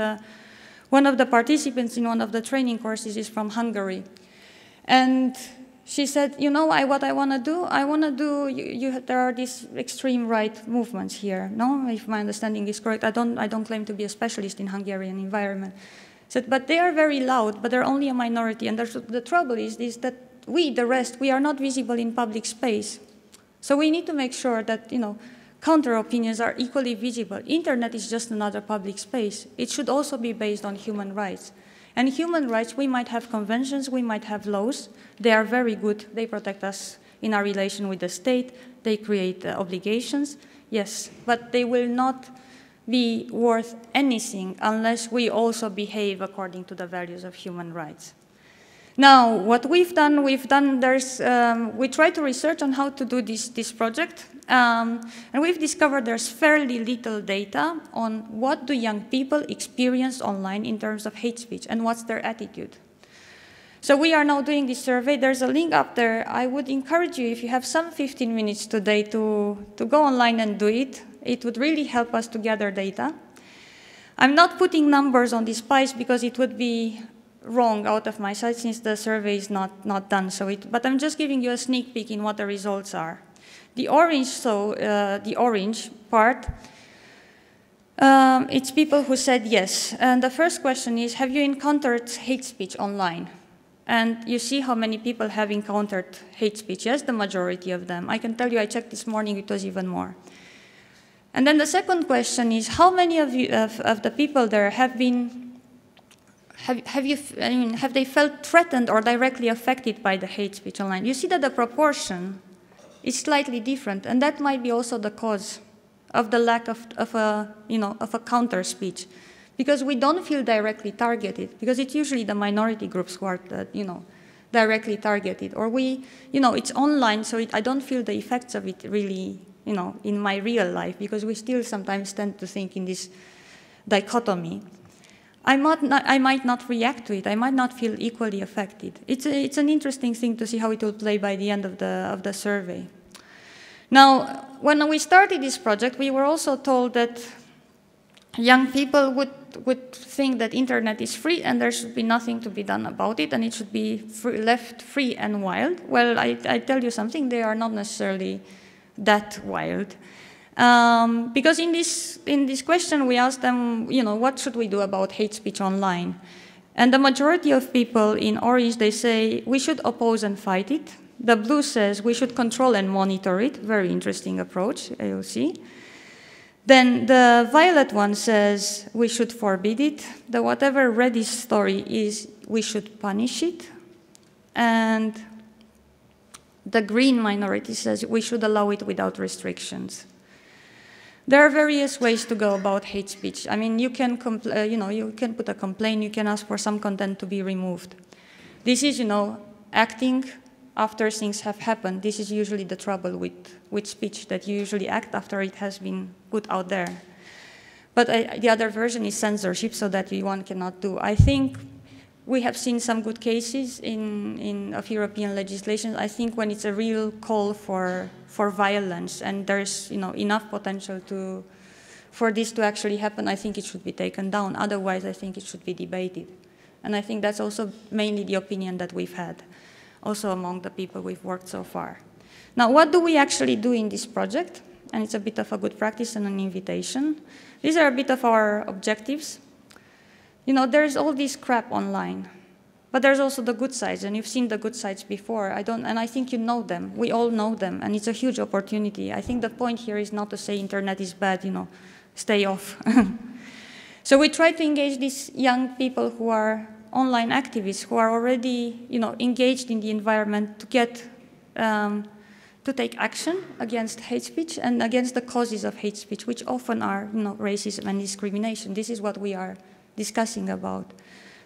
one of the participants in one of the training courses is from Hungary. And she said, what I want to do, there are these extreme right movements here, no? If my understanding is correct, I don't claim to be a specialist in Hungarian environment. Said, but they are very loud, but they're only a minority. And the trouble is that we, the rest, we are not visible in public space. So we need to make sure that, counter opinions are equally visible. Internet is just another public space. It should also be based on human rights. And human rights, we might have conventions, we might have laws. They are very good. They protect us in our relation with the state. They create obligations, yes. But they will not be worth anything unless we also behave according to the values of human rights. Now, what we try to research on how to do this project. And we've discovered there's fairly little data on what do young people experience online in terms of hate speech and what's their attitude. So we are now doing this survey. There's a link up there. I would encourage you, if you have some 15 minutes today, to go online and do it. It would really help us to gather data. I'm not putting numbers on this pies because it would be wrong out of my sight since the survey is not done. But I'm just giving you a sneak peek in what the results are. The orange part, it's people who said yes. And the first question is, have you encountered hate speech online? And you see how many people have encountered hate speech. Yes, the majority of them. I can tell you, I checked this morning, it was even more. And then the second question is, how many of the people there have they felt threatened or directly affected by the hate speech online? You see that the proportion is slightly different, and that might be also the cause of the lack of a counter speech, because we don't feel directly targeted, because it's usually the minority groups who are directly targeted, or it's online, so I don't feel the effects of it really in my real life, because we still sometimes tend to think in this dichotomy. I might not react to it. I might not feel equally affected. It's an interesting thing to see how it will play by the end of the survey. Now, when we started this project, we were also told that young people would think that internet is free and there should be nothing to be done about it, and it should be left free and wild. Well, I tell you something, they are not necessarily that wild. Because in this question, we asked them, what should we do about hate speech online? And the majority of people in orange, they say, we should oppose and fight it. The blue says we should control and monitor it. Very interesting approach, you'll see. Then the violet one says we should forbid it. The whatever reddish story is, we should punish it. And the green minority says we should allow it without restrictions. There are various ways to go about hate speech. I mean, you can put a complaint, you can ask for some content to be removed. This is, acting after things have happened. This is usually the trouble with speech, that you usually act after it has been put out there. But the other version is censorship, so that one cannot do. I think we have seen some good cases of European legislation. I think when it's a real call for violence and there's enough potential for this to actually happen, I think it should be taken down. Otherwise, I think it should be debated. And I think that's also mainly the opinion that we've had, also among the people we've worked so far. Now, what do we actually do in this project? And it's a bit of a good practice and an invitation. These are a bit of our objectives. There's all this crap online, but there's also the good sides, and you've seen the good sides before. And I think you know them. We all know them, and it's a huge opportunity. I think the point here is not to say internet is bad, stay off. So we try to engage these young people who are online activists, who are already, engaged in the environment to get, to take action against hate speech and against the causes of hate speech, which often are, racism and discrimination. This is what we are discussing about.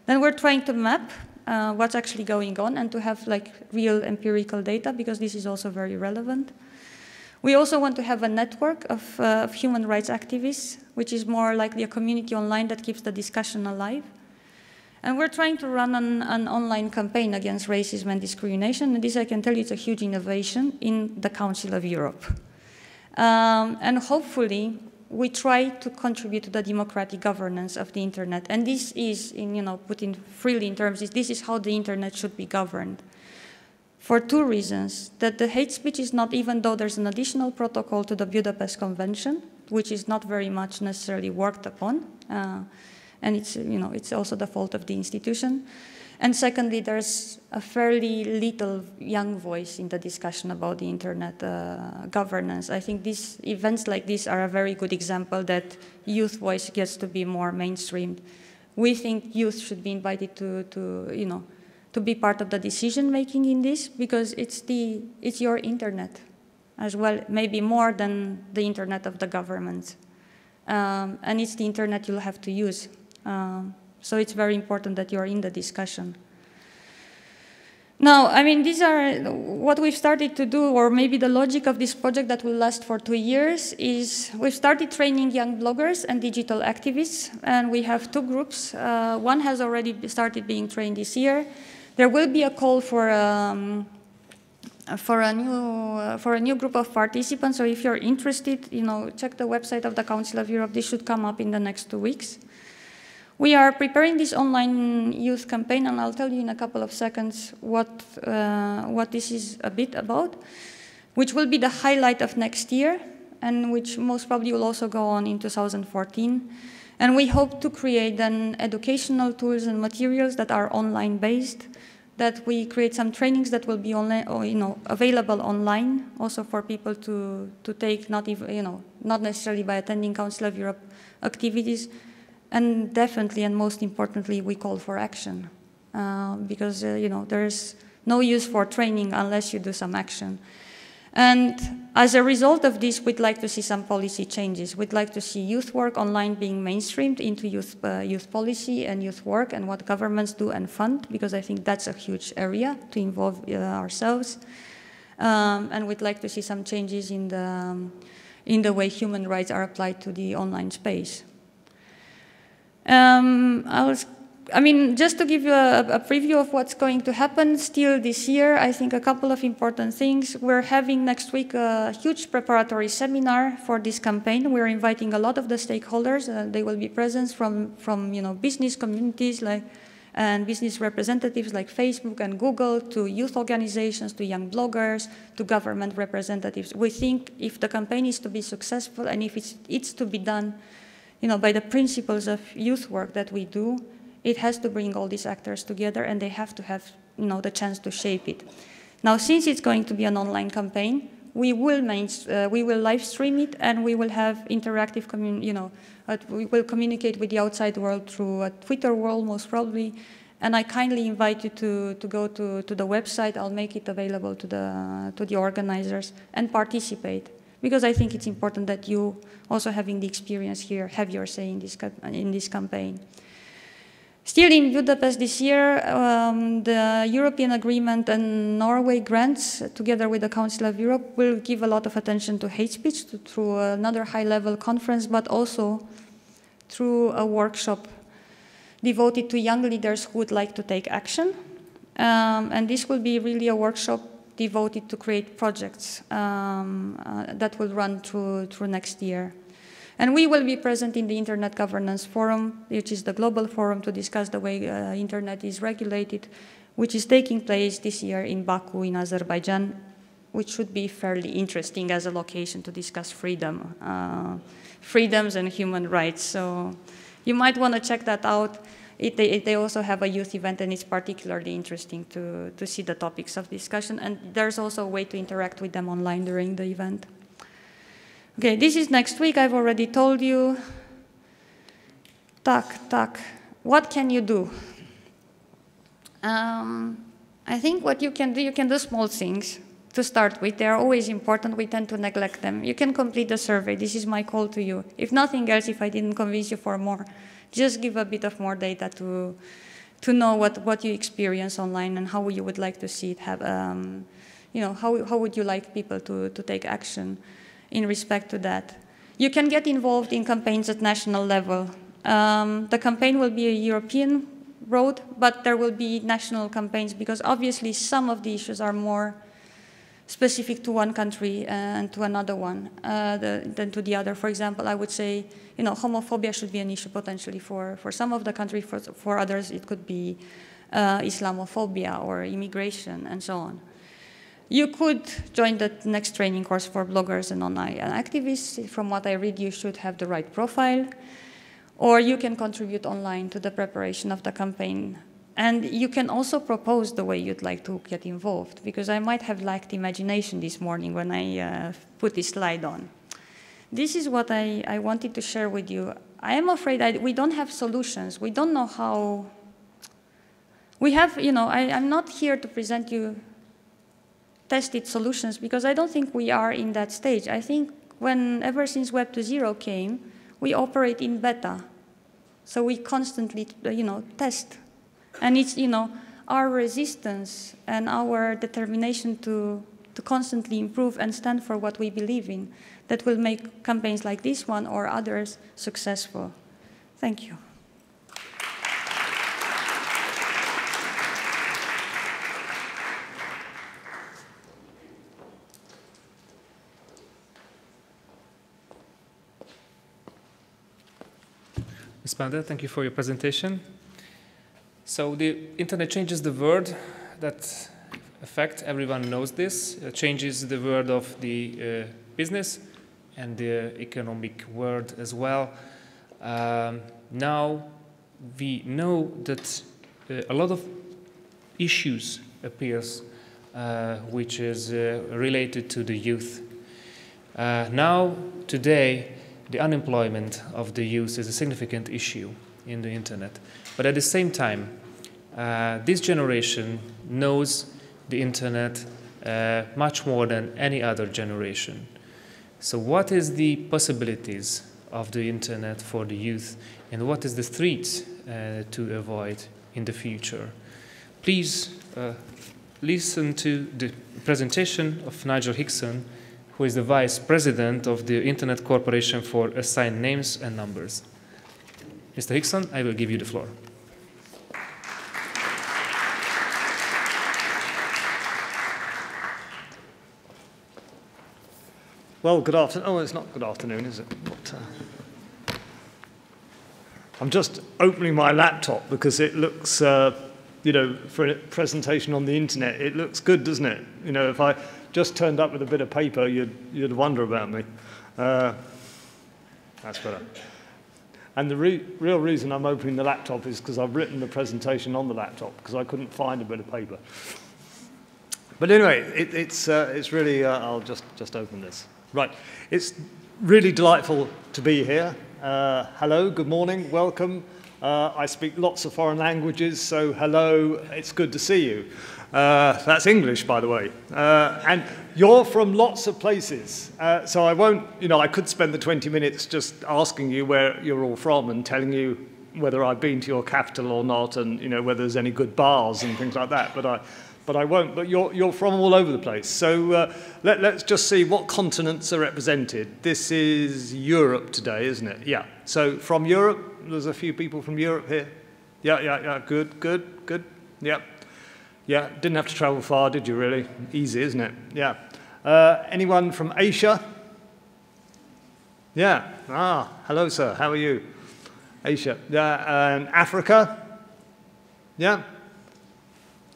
Then we're trying to map what's actually going on and to have real empirical data, because this is also very relevant. We also want to have a network of human rights activists, which is more likely a community online that keeps the discussion alive. And we're trying to run an online campaign against racism and discrimination, and this, I can tell you, it's a huge innovation in the Council of Europe. And hopefully, we try to contribute to the democratic governance of the internet. And this is, put in freely in terms, this is how the internet should be governed. For two reasons: that the hate speech is not, even though there's an additional protocol to the Budapest Convention, which is not very much necessarily worked upon, and it's also the fault of the institution. And secondly, there's a fairly little young voice in the discussion about the internet governance. I think these events like this are a very good example that youth voice gets to be more mainstreamed. We think youth should be invited to be part of the decision making in this, because it's your internet as well, maybe more than the internet of the government. And it's the internet you'll have to use. So it's very important that you're in the discussion. Now, I mean, these are what we've started to do, or maybe the logic of this project that will last for 2 years is we've started training young bloggers and digital activists, and we have 2 groups. One has already started being trained this year. There will be a call for a new group of participants. So if you're interested, check the website of the Council of Europe. This should come up in the next 2 weeks. We are preparing this online youth campaign, and I'll tell you in a couple of seconds what this is a bit about, which will be the highlight of next year, and which most probably will also go on in 2014. And we hope to create then educational tools and materials that are online-based, that we create some trainings that will be online, or, available online, also for people to take, not necessarily by attending Council of Europe activities. And definitely, and most importantly, we call for action, because there's no use for training unless you do some action. And as a result of this, we'd like to see some policy changes. We'd like to see youth work online being mainstreamed into youth policy and youth work, and what governments do and fund, because I think that's a huge area to involve ourselves. And we'd like to see some changes in the way human rights are applied to the online space. Just to give you a preview of what's going to happen still this year, I think a couple of important things. We're having next week a huge preparatory seminar for this campaign. We're inviting a lot of the stakeholders. They will be present from business communities and business representatives like Facebook and Google, to youth organizations, to young bloggers, to government representatives. We think if the campaign is to be successful and if it's to be done, by the principles of youth work that we do, it has to bring all these actors together, and they have to have, the chance to shape it. Now, since it's going to be an online campaign, we will live stream it, and we will have interactive, we will communicate with the outside world through a Twitter world, most probably. And I kindly invite you to go to the website. I'll make it available to the organizers and participate, because I think it's important that you, also having the experience here, have your say in this campaign. Still in Budapest this year, the European Agreement and Norway grants, together with the Council of Europe, will give a lot of attention to hate speech through another high-level conference, but also through a workshop devoted to young leaders who would like to take action. And this will be really a workshop devoted to create projects that will run through next year. And we will be present in the Internet Governance Forum, which is the global forum to discuss the way Internet is regulated, which is taking place this year in Baku in Azerbaijan, which should be fairly interesting as a location to discuss freedoms and human rights. So you might want to check that out. They also have a youth event, and it's particularly interesting to see the topics of discussion. And there's also a way to interact with them online during the event. Okay, this is next week. I've already told you. What can you do? I think what you can do small things to start with. They are always important. We tend to neglect them. You can complete the survey. This is my call to you. If nothing else, if I didn't convince you for more, just give a bit of more data to know what you experience online and how you would like to see it have, how would you like people to take action in respect to that. You can get involved in campaigns at national level. The campaign will be a European road, but there will be national campaigns, because obviously some of the issues are more specific to one country and to another one than to the other. For example, I would say, homophobia should be an issue potentially for some of the countries. For others, it could be Islamophobia or immigration and so on. You could join the next training course for bloggers and online activists. From what I read, you should have the right profile. Or you can contribute online to the preparation of the campaign. And you can also propose the way you'd like to get involved, because I might have lacked imagination this morning when I put this slide on. This is what I wanted to share with you. I am afraid we don't have solutions. We don't know how. We have, I'm not here to present you tested solutions, because I don't think we are in that stage. I think ever since Web 2.0 came, we operate in beta. So we constantly, test. And it's, our resistance and our determination to constantly improve and stand for what we believe in that will make campaigns like this one or others successful. Thank you. Ms. Banda, thank you for your presentation. So the internet changes the world. That effect, everyone knows this. It changes the world of the business and the economic world as well. Now we know that a lot of issues appears which is related to the youth. Now, today, the unemployment of the youth is a significant issue in the internet. But at the same time, this generation knows the internet much more than any other generation. So what is the possibilities of the internet for the youth, and what is the threats to avoid in the future? Please listen to the presentation of Nigel Hickson, who is the Vice President of the Internet Corporation for Assigned Names and Numbers. Mr. Hickson, I will give you the floor. Well, good afternoon. Oh, it's not good afternoon, is it? I'm just opening my laptop because it looks, you know, for a presentation on the internet, it looks good, doesn't it? You know, if I just turned up with a bit of paper, you'd wonder about me. That's better. And the real reason I'm opening the laptop is because I've written the presentation on the laptop because I couldn't find a bit of paper. But anyway, it's really, I'll just open this. Right, it's really delightful to be here. Hello, good morning, welcome. I speak lots of foreign languages, so hello, it's good to see you. That's English, by the way. And you're from lots of places, so I won't, you know, I could spend the 20 minutes just asking you where you're all from and telling you whether I've been to your capital or not and, you know, whether there's any good bars and things like that, but I won't. But you're from all over the place. So let's just see what continents are represented. This is Europe today, isn't it? Yeah. So from Europe, there's a few people from Europe here. Yeah. Good. Yeah. Yeah. Didn't have to travel far, did you really? Easy, isn't it? Yeah. Anyone from Asia? Yeah. Ah, hello, sir. How are you? Asia. Yeah. And Africa? Yeah.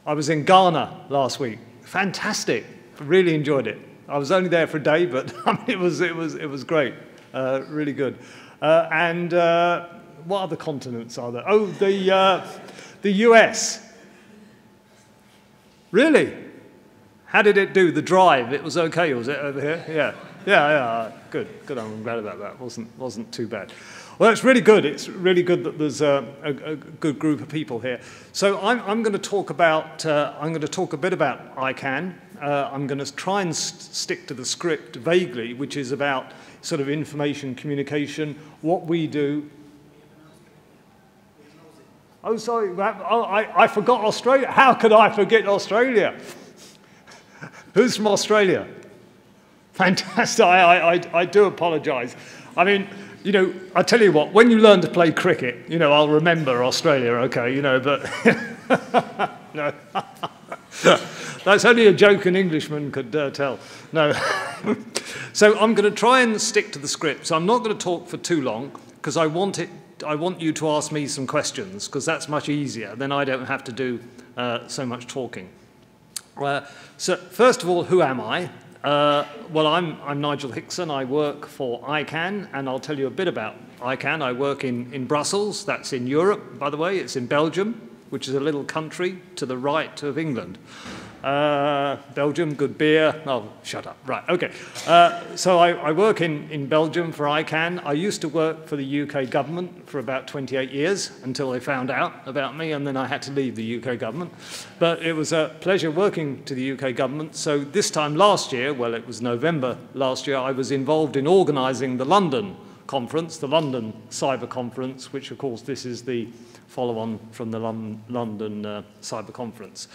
I was in Ghana last week. Fantastic. Really enjoyed it. I was only there for a day, but I mean, it was great. Really good. And what other continents are there? Oh, the US. Really? How did it do? The drive? It was okay, was it over here? Yeah. Good. I'm glad about that. Wasn't too bad. Well, it's really good. It's really good that there's a good group of people here. So I'm going to talk about. I'm going to talk a bit about ICANN. I'm going to try and stick to the script vaguely, which is about sort of information communication, what we do. Oh, sorry. I forgot Australia. How could I forget Australia? Who's from Australia? Fantastic. I do apologise. I mean, you know, I tell you what, when you learn to play cricket, you know, I'll remember Australia, okay, you know, but no. That's only a joke an Englishman could tell. No. So I'm going to try and stick to the script. So I'm not going to talk for too long because I want you to ask me some questions because that's much easier. Then I don't have to do so much talking. So first of all, who am I? Well, I'm Nigel Hickson. I work for ICANN, and I'll tell you a bit about ICANN. I work in Brussels. That's in Europe, by the way. It's in Belgium, which is a little country to the right of England. Belgium, good beer. Oh, shut up. Right, okay. So I work in Belgium for ICANN. I used to work for the UK government for about 28 years until they found out about me, and then I had to leave the UK government. But it was a pleasure working to the UK government. So this time last year, well, it was November last year, I was involved in organising the London conference, the London Cyber Conference, which, of course, this is the follow-on from the London Cyber Conference.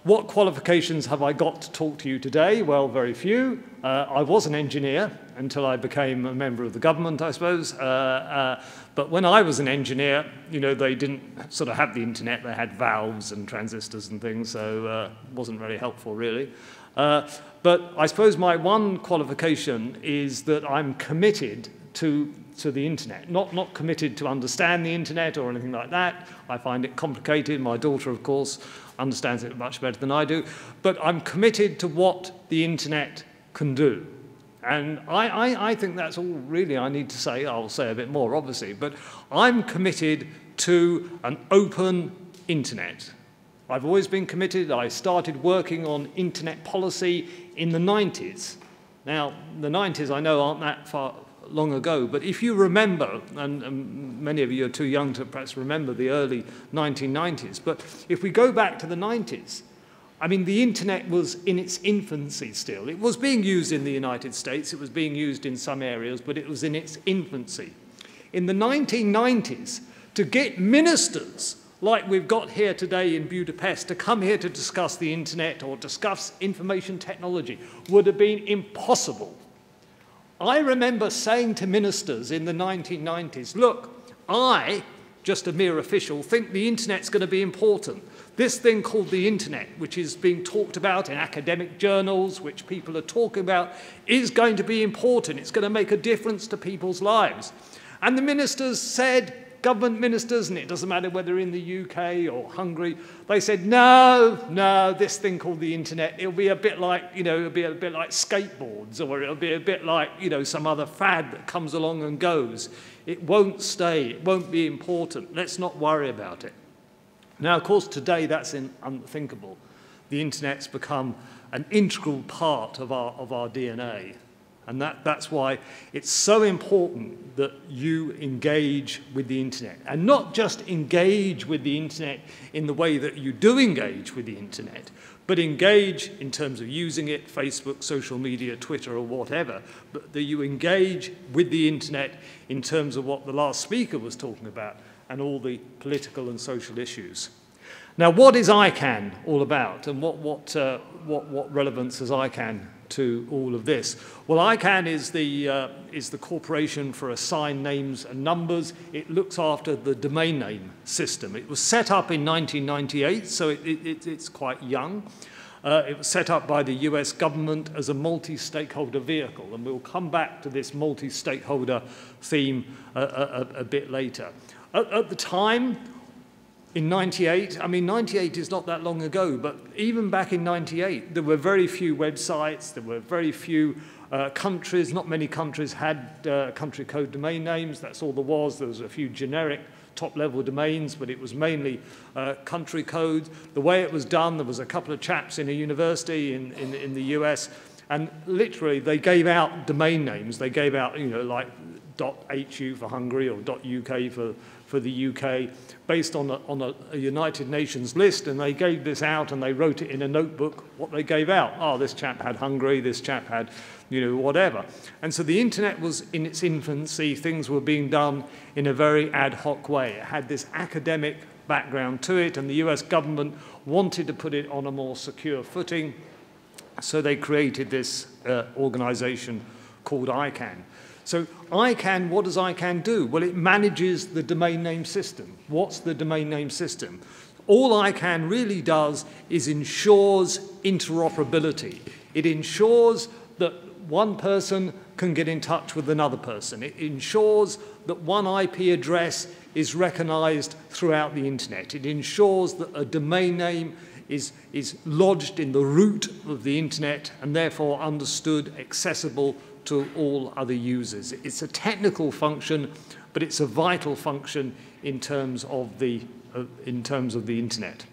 What qualifications have I got to talk to you today? Well, very few. I was an engineer until I became a member of the government, I suppose. But when I was an engineer, you know, they didn't sort of have the internet. They had valves and transistors and things, so it wasn't very helpful, really. But I suppose my one qualification is that I'm committed to the internet, not committed to understand the internet or anything like that. I find it complicated. My daughter, of course, understands it much better than I do. But I'm committed to what the internet can do. And I think that's all really I need to say. I'll say a bit more, obviously. But I'm committed to an open internet. I've always been committed. I started working on internet policy in the 90s. Now, the 90s, I know, aren't that far long ago, but if you remember, and many of you are too young to perhaps remember the early 1990s, but if we go back to the 90s, I mean, the internet was in its infancy still. It was being used in the United States, it was being used in some areas, but it was in its infancy. In the 1990s, to get ministers like we've got here today in Budapest to come here to discuss the internet or discuss information technology would have been impossible. I remember saying to ministers in the 1990s, look, I, just a mere official, think the internet's going to be important. This thing called the internet, which is being talked about in academic journals, which people are talking about, is going to be important. It's going to make a difference to people's lives. And the ministers said, government ministers, and it doesn't matter whether in the UK or Hungary, they said, no, this thing called the internet, it'll be a bit like, it'll be a bit like skateboards, or it'll be a bit like, some other fad that comes along and goes. It won't stay, it won't be important, let's not worry about it. Now, of course, today that's unthinkable. The internet's become an integral part of our DNA. And that's why it's so important that you engage with the internet. And not just engage with the internet in the way that you do engage with the internet, but engage in terms of using it, Facebook, social media, Twitter, or whatever, but that you engage with the internet in terms of what the last speaker was talking about and all the political and social issues. Now, what is ICANN all about, and what relevance has ICANN to all of this? Well, ICANN is the Corporation for Assigned Names and Numbers. It looks after the domain name system. It was set up in 1998, so it's quite young. It was set up by the US government as a multi-stakeholder vehicle, and we'll come back to this multi-stakeholder theme a bit later. At the time, in 98, I mean, 98 is not that long ago, but even back in 98, there were very few websites, there were very few countries, not many countries had country code domain names, that's all there was. There was a few generic top-level domains, but it was mainly country codes. The way it was done, there was a couple of chaps in a university in the US, and literally they gave out domain names. They gave out, like .hu for Hungary or .uk for the UK, based on a United Nations list, and they gave this out and they wrote it in a notebook, what they gave out. Oh, this chap had Hungary, this chap had, whatever. And so the internet was in its infancy, things were being done in a very ad hoc way. It had this academic background to it, and the US government wanted to put it on a more secure footing, so they created this organization called ICANN. So ICANN, what does ICANN do? Well, it manages the domain name system. What's the domain name system? All ICANN really does is ensures interoperability. It ensures that one person can get in touch with another person. It ensures that one IP address is recognized throughout the internet. It ensures that a domain name is lodged in the root of the internet and therefore understood, accessible to all other users. It's a technical function, but it's a vital function in terms of the internet.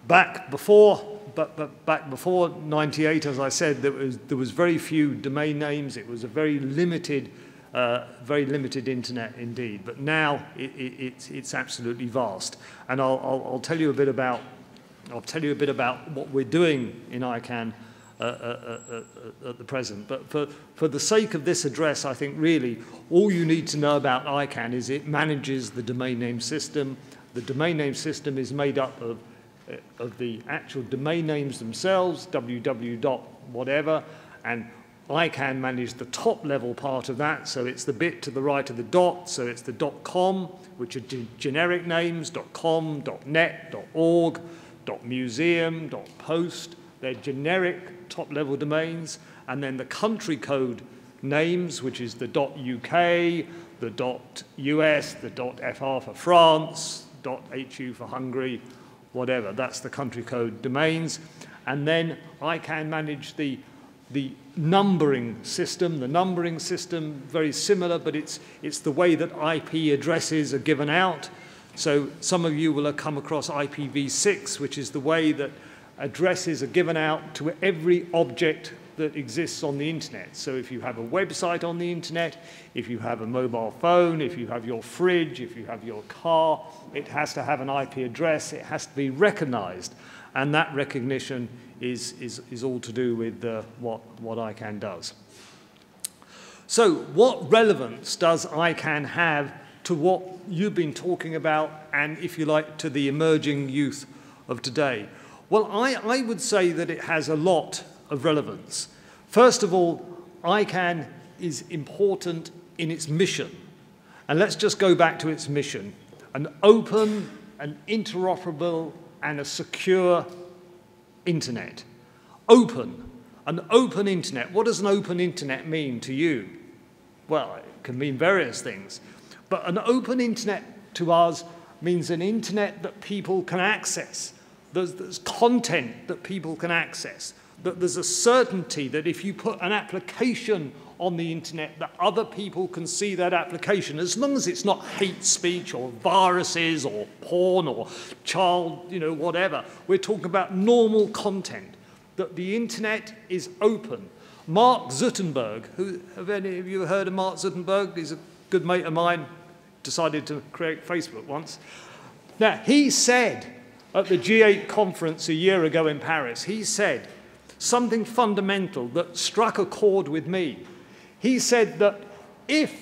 Back before 98, as I said, there was very few domain names. It was a very limited internet indeed. But now it's absolutely vast. And I'll tell you a bit about what we're doing in ICANN at the present. But for the sake of this address, I think really all you need to know about ICANN is it manages the domain name system. The domain name system is made up of the actual domain names themselves, www. whatever, and ICANN managed the top level part of that, so it's the bit to the right of the dot, so it's the .com, which are generic names, .com, .net, .org, .museum, .post. They're generic top-level domains, and then the country code names, which is the .uk, the .us, the .fr for France, .hu for Hungary, whatever. That's the country code domains. And then ICANN managed the numbering system. The numbering system, very similar, but it's the way that IP addresses are given out. So some of you will have come across IPv6, which is the way that addresses are given out to every object that exists on the internet. So if you have a website on the internet, if you have a mobile phone, if you have your fridge, if you have your car, it has to have an IP address. It has to be recognized. And that recognition is all to do with what ICANN does. So what relevance does ICANN have to what you've been talking about and, if you like, to the emerging youth of today? Well, I would say that it has a lot of relevance. First of all, ICANN is important in its mission. And let's just go back to its mission. An open, an interoperable, and a secure internet. Open. An open internet. What does an open internet mean to you? Well, it can mean various things. But an open internet to us means an internet that people can access. There's content that people can access. That there's a certainty that if you put an application on the internet, that other people can see that application, as long as it's not hate speech or viruses or porn or child, whatever. We're talking about normal content, that the internet is open. Mark Zuckerberg, have any of you heard of Mark Zuckerberg? He's a good mate of mine, decided to create Facebook once. Now, he said at the G8 conference a year ago in Paris, he said something fundamental that struck a chord with me. He said that if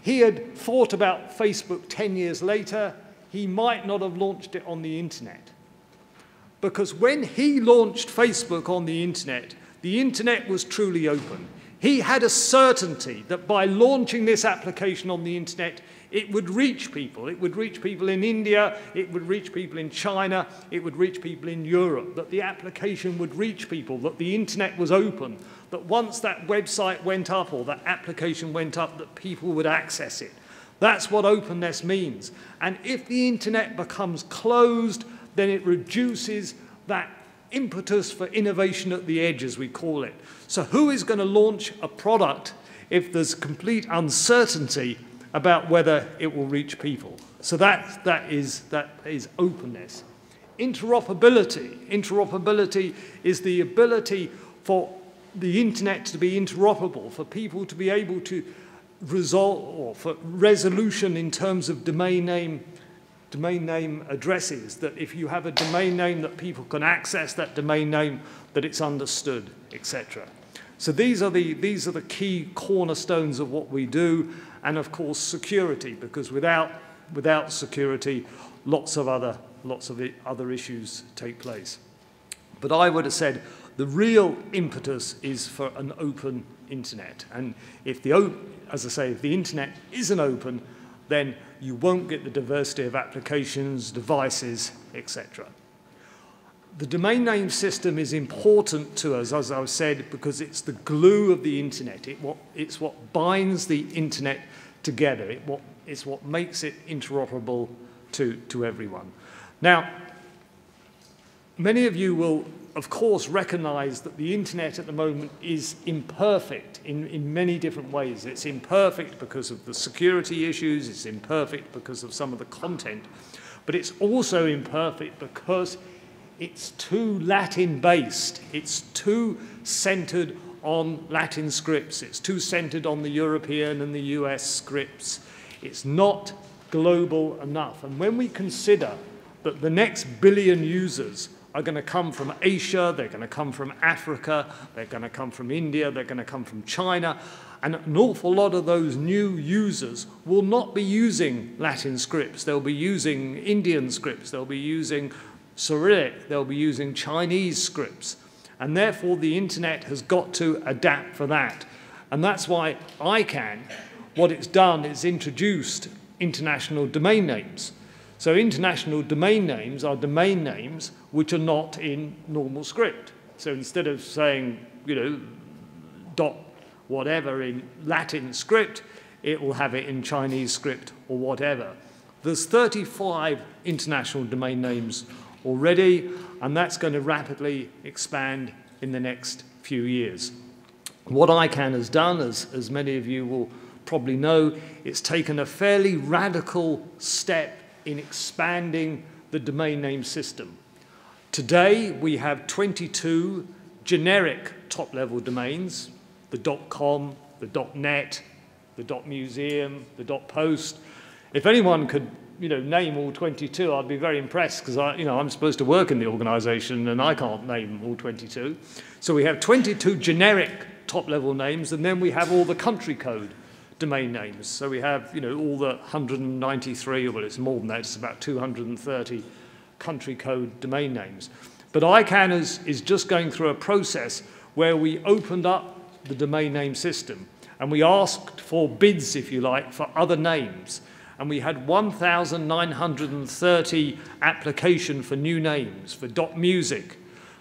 he had thought about Facebook 10 years later, he might not have launched it on the internet. Because when he launched Facebook on the internet was truly open. He had a certainty that by launching this application on the internet, it would reach people. It would reach people in India, it would reach people in China, it would reach people in Europe, that the application would reach people, that the internet was open, that once that website went up or that application went up, that people would access it. That's what openness means. And if the internet becomes closed, then it reduces that impetus for innovation at the edge, as we call it. So who is going to launch a product if there's complete uncertainty about whether it will reach people? So that is openness. Interoperability is the ability for the internet to be interoperable, for people to be able to resolve, or for resolution in terms of domain name addresses, that if you have a domain name that people can access that domain name, that it's understood, etc. So these are the key cornerstones of what we do, and of course security, because without security, lots of other issues take place. But I would have said the real impetus is for an open internet, and if the internet isn't open, then you won't get the diversity of applications, devices, etc. The domain name system is important to us, as I've said, because it's the glue of the internet. It's what binds the internet together. It's what makes it interoperable to everyone. Now, many of you will, of course, recognize that the internet at the moment is imperfect in many different ways. It's imperfect because of the security issues, it's imperfect because of some of the content, but it's also imperfect because it's too Latin-based, it's too centered on Latin scripts, it's too centered on the European and the US scripts. It's not global enough. And when we consider that the next billion users are going to come from Asia, they're going to come from Africa, they're going to come from India, they're going to come from China, and an awful lot of those new users will not be using Latin scripts. They'll be using Indian scripts, they'll be using Cyrillic, they'll be using Chinese scripts. And therefore the internet has got to adapt for that. And that's why ICANN, what it's done is introduced international domain names. So international domain names are domain names which are not in normal script. So instead of saying, dot whatever in Latin script, it will have it in Chinese script or whatever. There's 35 international domain names already, and that's going to rapidly expand in the next few years. What ICANN has done, as many of you will probably know, it's taken a fairly radical step in expanding the domain name system. Today, we have 22 generic top-level domains, the .com, the .net, the .museum, the .post. If anyone could name all 22, I'd be very impressed, because I'm supposed to work in the organization and I can't name all 22. So we have 22 generic top-level names, and then we have all the country code domain names. So we have, all the 193, well, it's more than that, it's about 230 country code domain names. But ICANN is just going through a process where we opened up the domain name system, and we asked for bids, if you like, for other names. And we had 1,930 applications for new names, for .music,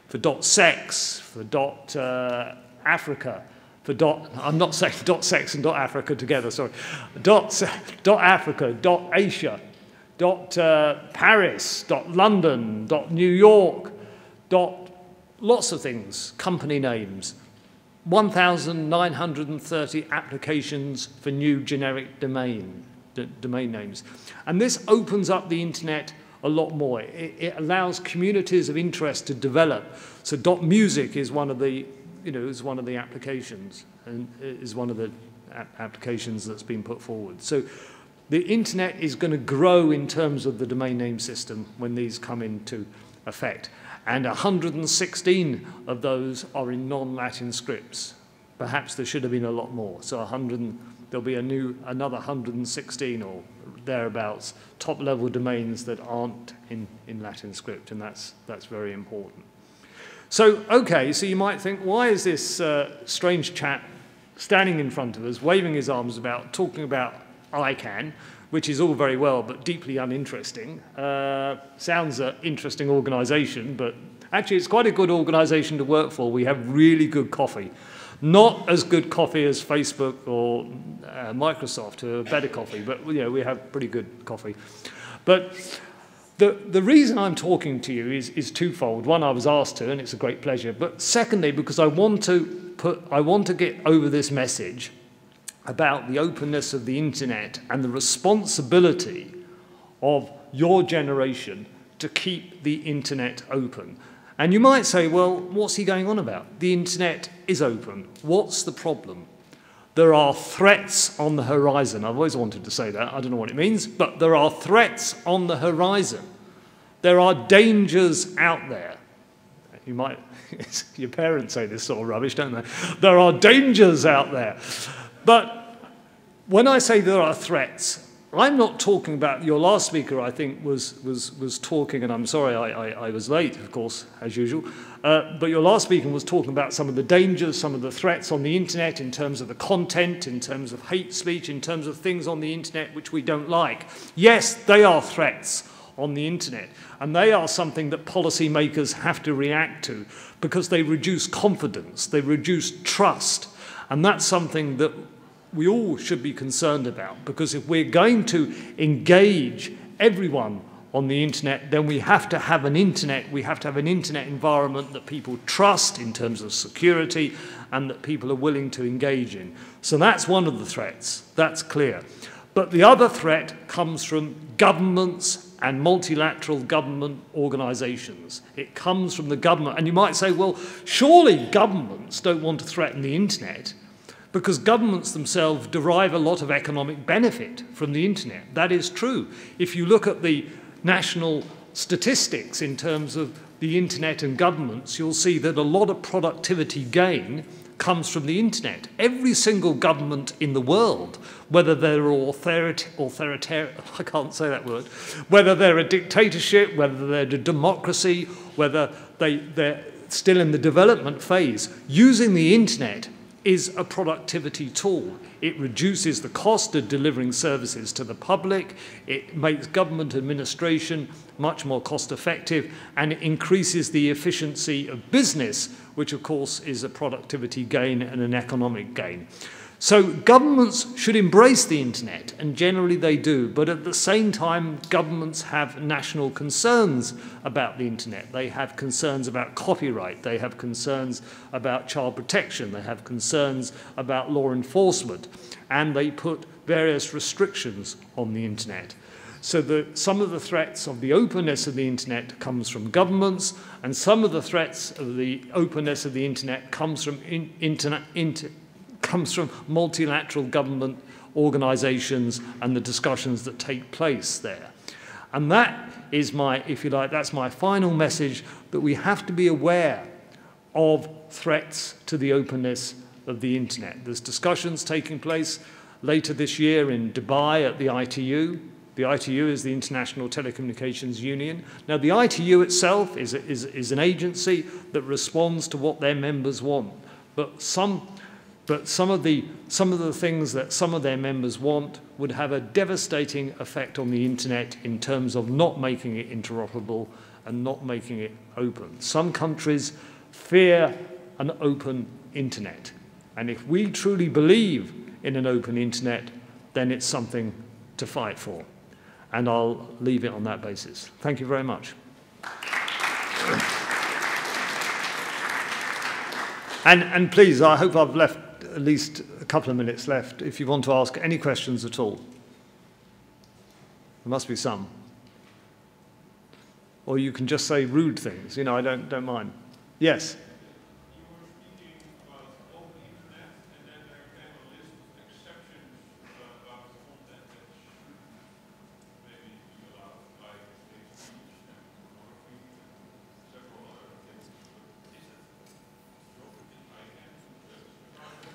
for .sex, for .africa, for I'm not saying .sex and .africa together, sorry. .africa, .asia, .paris, .london, .new York, lots of things, company names. 1,930 applications for new generic domain names. And this opens up the internet a lot more. It allows communities of interest to develop. So .music is one of the, is one of the applications, and is one of the applications that's been put forward. So the internet is going to grow in terms of the domain name system when these come into effect. And 116 of those are in non-Latin scripts. Perhaps there should have been a lot more. So there'll be another 116 or thereabouts top-level domains that aren't in Latin script, and that's very important. So, okay, so you might think, why is this strange chap standing in front of us, waving his arms about, talking about ICANN, which is all very well, but deeply uninteresting. Sounds an interesting organization, but actually it's quite a good organization to work for. We have really good coffee. Not as good coffee as Facebook or Microsoft, who are better coffee, but we have pretty good coffee. But the reason I'm talking to you is twofold. One, I was asked to, and it's a great pleasure. But secondly, because I want to get over this message about the openness of the internet and the responsibility of your generation to keep the internet open. And you might say, well, what's he going on about? The internet is open. What's the problem? There are threats on the horizon. I've always wanted to say that. I don't know what it means, but there are threats on the horizon. There are dangers out there. You might, your parents say this sort of rubbish, don't they? There are dangers out there. But when I say there are threats, I'm not talking about, your last speaker, I think, was talking, and I'm sorry I was late, of course, as usual, but your last speaker was talking about some of the dangers, some of the threats on the internet in terms of the content, in terms of hate speech, in terms of things on the internet which we don't like. Yes, they are threats on the internet, and they are something that policymakers have to react to because they reduce confidence, they reduce trust, and that's something that we all should be concerned about, because if we're going to engage everyone on the internet, then we have to have an internet environment that people trust in terms of security and that people are willing to engage in. So that's one of the threats, that's clear. But the other threat comes from governments and multilateral government organizations. It comes from the government. And you might say, well, surely governments don't want to threaten the internet, because governments themselves derive a lot of economic benefit from the internet. That is true. If you look at the national statistics in terms of the internet and governments, you'll see that a lot of productivity gain comes from the internet. Every single government in the world, whether they're authoritarian, I can't say that word, whether they're a dictatorship, whether they're a democracy, whether they're still in the development phase, using the internet is a productivity tool. It reduces the cost of delivering services to the public, it makes government administration much more cost effective, and it increases the efficiency of business, which of course is a productivity gain and an economic gain. So governments should embrace the internet, and generally they do, but at the same time governments have national concerns about the internet. They have concerns about copyright, they have concerns about child protection, they have concerns about law enforcement, and they put various restrictions on the internet. So some of the threats of the openness of the internet comes from governments, and some of the threats of the openness of the internet comes from comes from multilateral government organizations and the discussions that take place there. And that is my, if you like, that's my final message, that we have to be aware of threats to the openness of the internet. There's discussions taking place later this year in Dubai at the ITU. The ITU is the International Telecommunications Union. Now, the ITU itself is an agency that responds to what their members want. But some of the things that some of their members want would have a devastating effect on the internet in terms of not making it interoperable and not making it open. Some countries fear an open internet. And if we truly believe in an open internet, then it's something to fight for. And I'll leave it on that basis. Thank you very much. And please, I hope I've left at least a couple of minutes left if you want to ask any questions at all. There must be some. Or you can just say rude things. You know, I don't mind. Yes?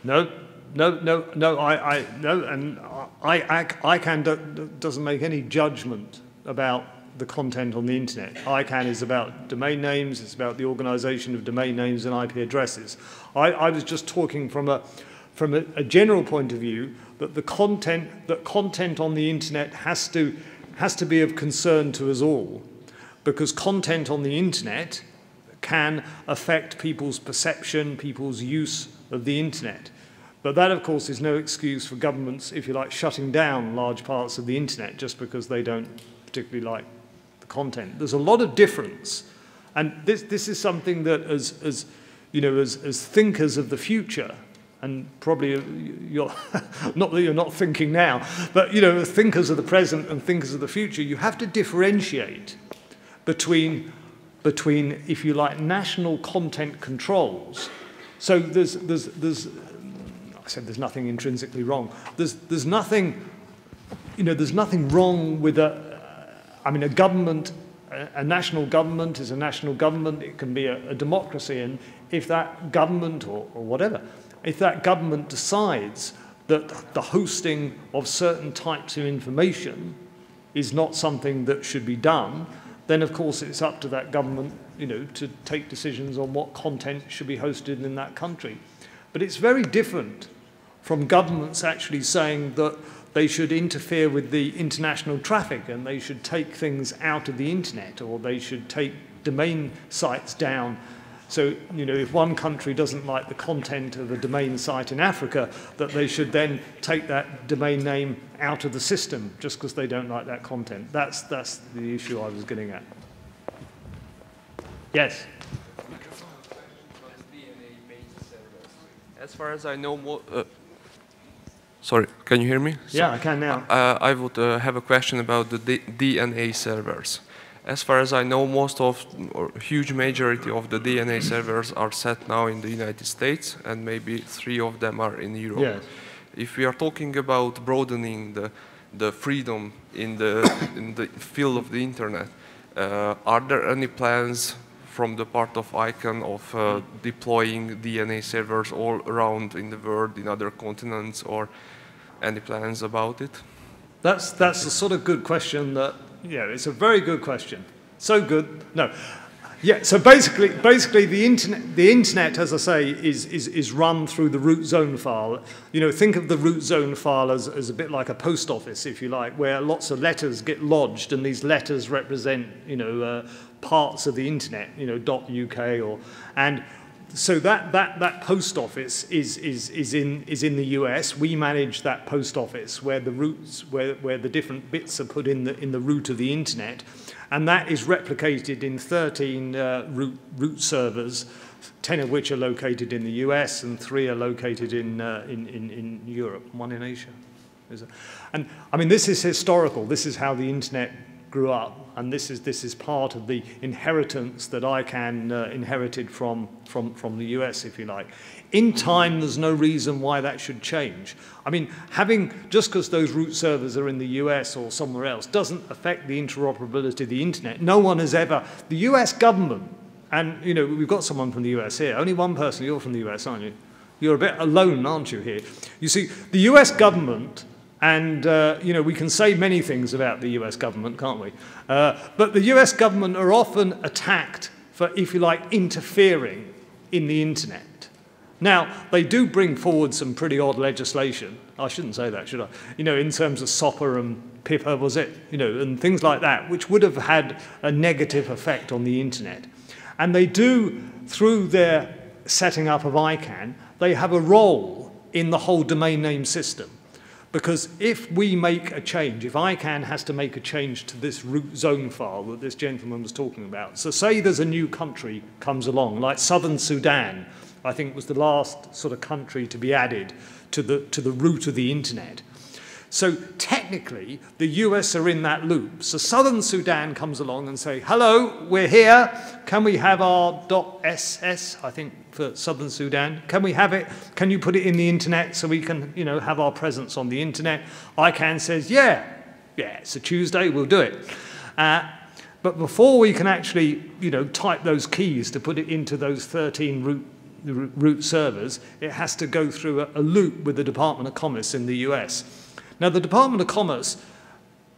No, and ICANN doesn't make any judgment about the content on the internet. ICANN is about domain names, it's about the organization of domain names and IP addresses. I was just talking from a general point of view that the content on the internet has to be of concern to us all, because content on the internet can affect people's perception, people's use of the internet. But that, of course, is no excuse for governments, if you like, shutting down large parts of the internet just because they don't particularly like the content. There's a lot of difference. And this is something that as thinkers of the future, and probably you're not that you're not thinking now, but thinkers of the present and thinkers of the future, you have to differentiate between, if you like, national content controls. So I said there's nothing intrinsically wrong. There's nothing wrong with a government. A national government is a national government. It can be a democracy, and if that government or whatever, if that government decides that the hosting of certain types of information is not something that should be done, then of course it's up to that government, to take decisions on what content should be hosted in that country. But it's very different from governments actually saying that they should interfere with the international traffic and they should take things out of the internet, or they should take domain sites down. So, if one country doesn't like the content of a domain site in Africa, that they should then take that domain name out of the system just because they don't like that content. That's the issue I was getting at. Yes? As far as I know, sorry, can you hear me? Yeah, I can now. I would have a question about the DNA servers. As far as I know, or huge majority of the DNA servers are set now in the United States, and maybe 3 of them are in Europe. Yes. If we are talking about broadening the freedom in the field of the internet, are there any plans from the part of ICANN of deploying DNA servers all around in the world, in other continents, or any plans about it? That's the sort of good question that, it's a very good question. So good. No. Yeah, so basically the internet, as I say, is run through the root zone file. Think of the root zone file as a bit like a post office, if you like, where lots of letters get lodged, and these letters represent, parts of the internet, .uk and so that post office is in the US. We manage that post office where the roots, where the different bits are put in the root of the internet, and that is replicated in 13 root servers, 10 of which are located in the US and 3 are located in Europe, 1 in Asia. And I mean, this is historical. This is how the internet grew up, and this is part of the inheritance that ICANN inherited from the US, if you like. In time, there's no reason why that should change. I mean, just because those root servers are in the US or somewhere else doesn't affect the interoperability of the internet. No one has ever, the US government, and we've got someone from the US here, only one person, you're from the US, aren't you? You're a bit alone, aren't you, here? You see, the US government, and, we can say many things about the US government, can't we? But the US government are often attacked for, if you like, interfering in the internet. Now, they do bring forward some pretty odd legislation. I shouldn't say that, should I? In terms of SOPA and PIPA, was it? And things like that, which would have had a negative effect on the internet. And they do, through their setting up of ICANN, they have a role in the whole domain name system. Because if we make a change, if ICANN has to make a change to this root zone file that this gentleman was talking about, so say there's a new country comes along, like Southern Sudan, I think was the last sort of country to be added to the root of the internet. So technically, the US are in that loop. So Southern Sudan comes along and say, hello, we're here. Can we have our .ss, I think, for Southern Sudan? Can we have it? Can you put it in the internet so we can, you know, have our presence on the internet? ICANN says, yeah, it's a Tuesday, we'll do it. But before we can actually, you know, type those keys to put it into those 13 root servers, it has to go through a loop with the Department of Commerce in the US. Now, the Department of Commerce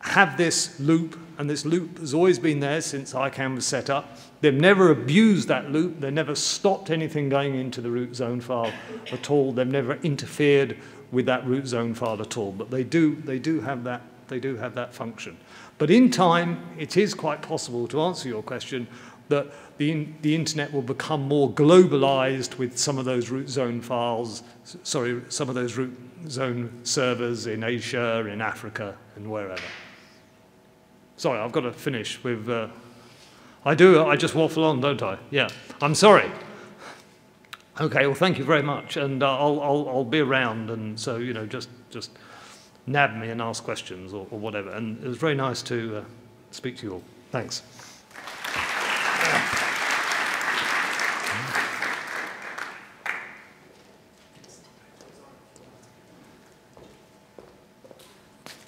have this loop, and this loop has always been there since ICANN was set up. They've never abused that loop. They've never stopped anything going into the root zone file at all. They've never interfered with that root zone file at all. But they do have that function. But in time, it is quite possible, to answer your question, that the internet will become more globalized with some of those root zone files, sorry, some of those root zone servers in Asia, in Africa, and wherever. Sorry, I've got to finish with, I just waffle on, don't I? Yeah, I'm sorry. Okay, well, thank you very much, and I'll be around, and so, you know, just nab me and ask questions or whatever, and it was very nice to speak to you all. Thanks.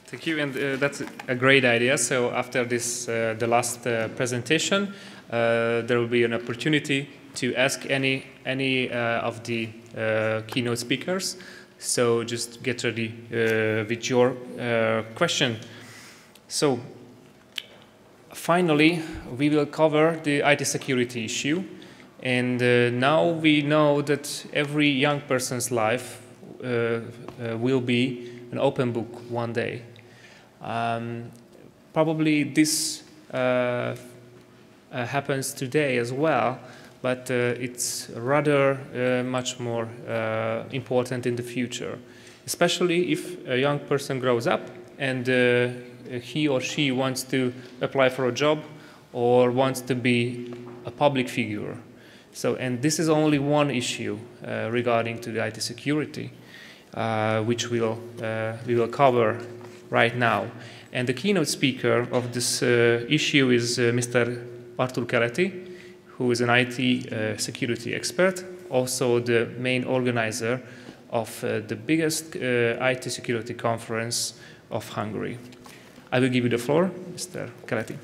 Thank you, and that's a great idea. So after this, the last presentation, there will be an opportunity to ask any of the keynote speakers. So just get ready with your question. So finally, we will cover the IT security issue. And now we know that every young person's life will be an open book one day. Probably this happens today as well, but it's rather much more important in the future, especially if a young person grows up and he or she wants to apply for a job or wants to be a public figure. So, and this is only one issue regarding to the IT security, which we will cover right now. And the keynote speaker of this issue is Mr. Artur Keleti, who is an IT security expert, also the main organizer of the biggest IT security conference of Hungary. I will give you the floor, Mr. Keleti.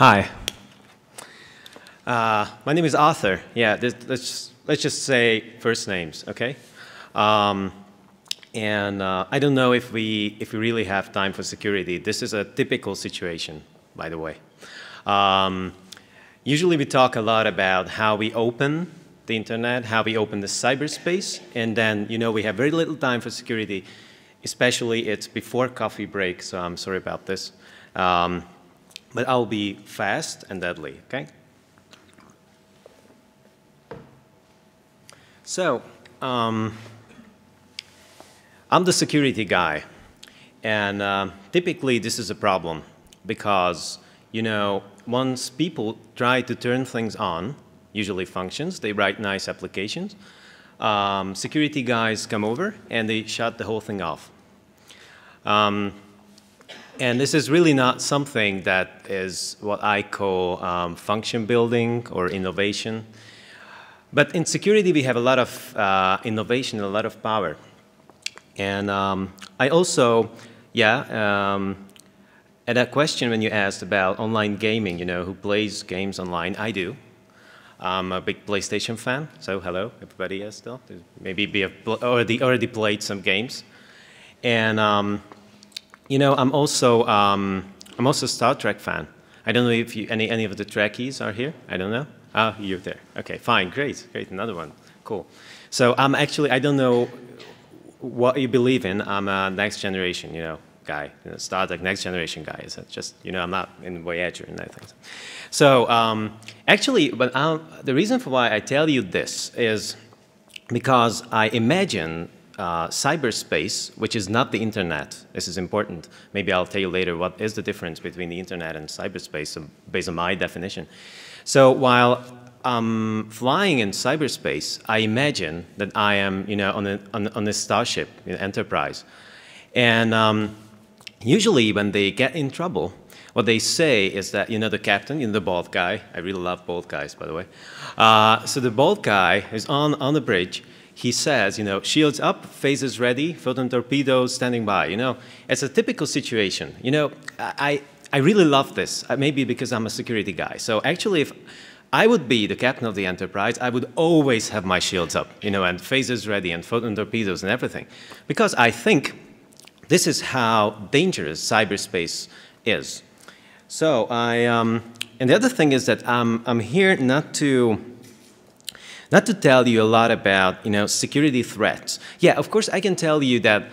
Hi. My name is Arthur. Yeah, let's just say first names, okay? I don't know if we really have time for security. This is a typical situation, by the way. Usually we talk a lot about how we open the internet, how we open the cyberspace, and then, you know, we have very little time for security, especially it's before coffee break, so I'm sorry about this. But I'll be fast and deadly, okay? So, I'm the security guy, and typically this is a problem because, you know, once people try to turn things on, usually functions, they write nice applications, security guys come over and they shut the whole thing off. And this is really not something that is what I call function building or innovation. But in security, we have a lot of innovation and a lot of power. And I also, at that question when you asked about online gaming, you know, who plays games online, I do. I'm a big PlayStation fan, so hello, everybody else still. Maybe we have already played some games. And you know, I'm also a Star Trek fan. I don't know if any of the Trekkies are here. I don't know. Oh, you're there. Okay, fine, great, another one, cool. So I'm actually, I don't know what you believe in. I'm a next generation, you know, guy, you know, Star Trek next generation guy. It's just, you know, I'm not in Voyager and everything. So actually, but the reason for why I tell you this is because I imagine cyberspace, which is not the internet. This is important. Maybe I'll tell you later what is the difference between the internet and cyberspace based on my definition. So while I'm flying in cyberspace, I imagine that I am, you know, on a starship, you know, Enterprise. And usually when they get in trouble, what they say is that, you know, the captain, you know, the bald guy, I really love bald guys, by the way. So the bald guy is on the bridge. He says, you know, shields up, phases ready, photon torpedoes standing by. You know, it's a typical situation. You know, I really love this, maybe because I'm a security guy. So actually, if I would be the captain of the Enterprise, I would always have my shields up, you know, and phases ready and photon torpedoes and everything. Because I think this is how dangerous cyberspace is. So and the other thing is that I'm here not to tell you a lot about, you know, security threats. Yeah, of course, I can tell you that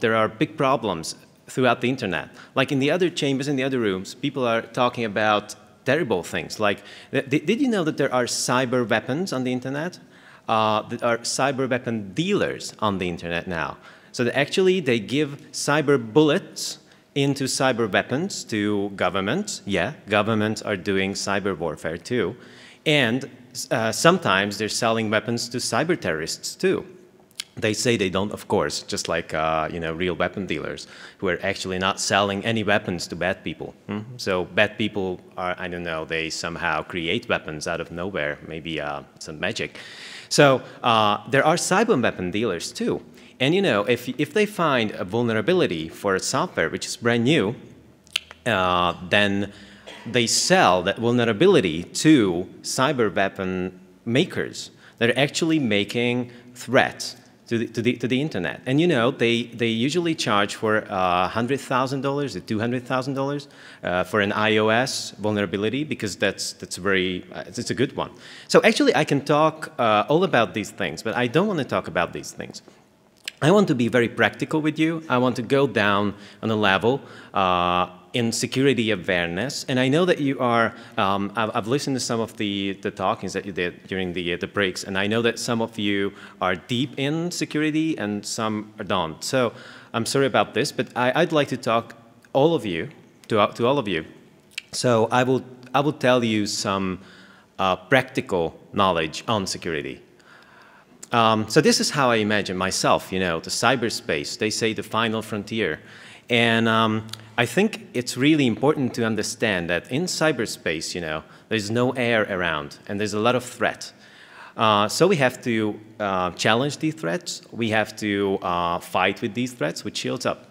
there are big problems throughout the internet. Like in the other chambers, in the other rooms, people are talking about terrible things. Like, did you know that there are cyber weapons on the internet? There are cyber weapon dealers on the internet now. So that actually they give cyber bullets into cyber weapons to governments. Yeah, governments are doing cyber warfare too. And sometimes they're selling weapons to cyber terrorists too. They say they don't, of course, just like you know, real weapon dealers who are actually not selling any weapons to bad people. So bad people are, I don't know, they somehow create weapons out of nowhere, maybe some magic. So there are cyber weapon dealers too. And you know, if they find a vulnerability for a software which is brand new, then they sell that vulnerability to cyber weapon makers that are actually making threats to the internet. And you know, they usually charge for $100,000 to $200,000 for an iOS vulnerability, because that's a good one. So actually, I can talk all about these things, but I don't want to talk about these things. I want to be very practical with you. I want to go down on a level in security awareness. And I know that you are, I've listened to some of the talkings that you did during the breaks, and I know that some of you are deep in security and some don't. So I'm sorry about this, but I'd like to talk to all of you. So I will tell you some practical knowledge on security. So this is how I imagine myself, you know, the cyberspace. They say the final frontier. And I think it's really important to understand that in cyberspace, you know, there's no air around and there's a lot of threat. So we have to challenge these threats. We have to fight with these threats with shields up.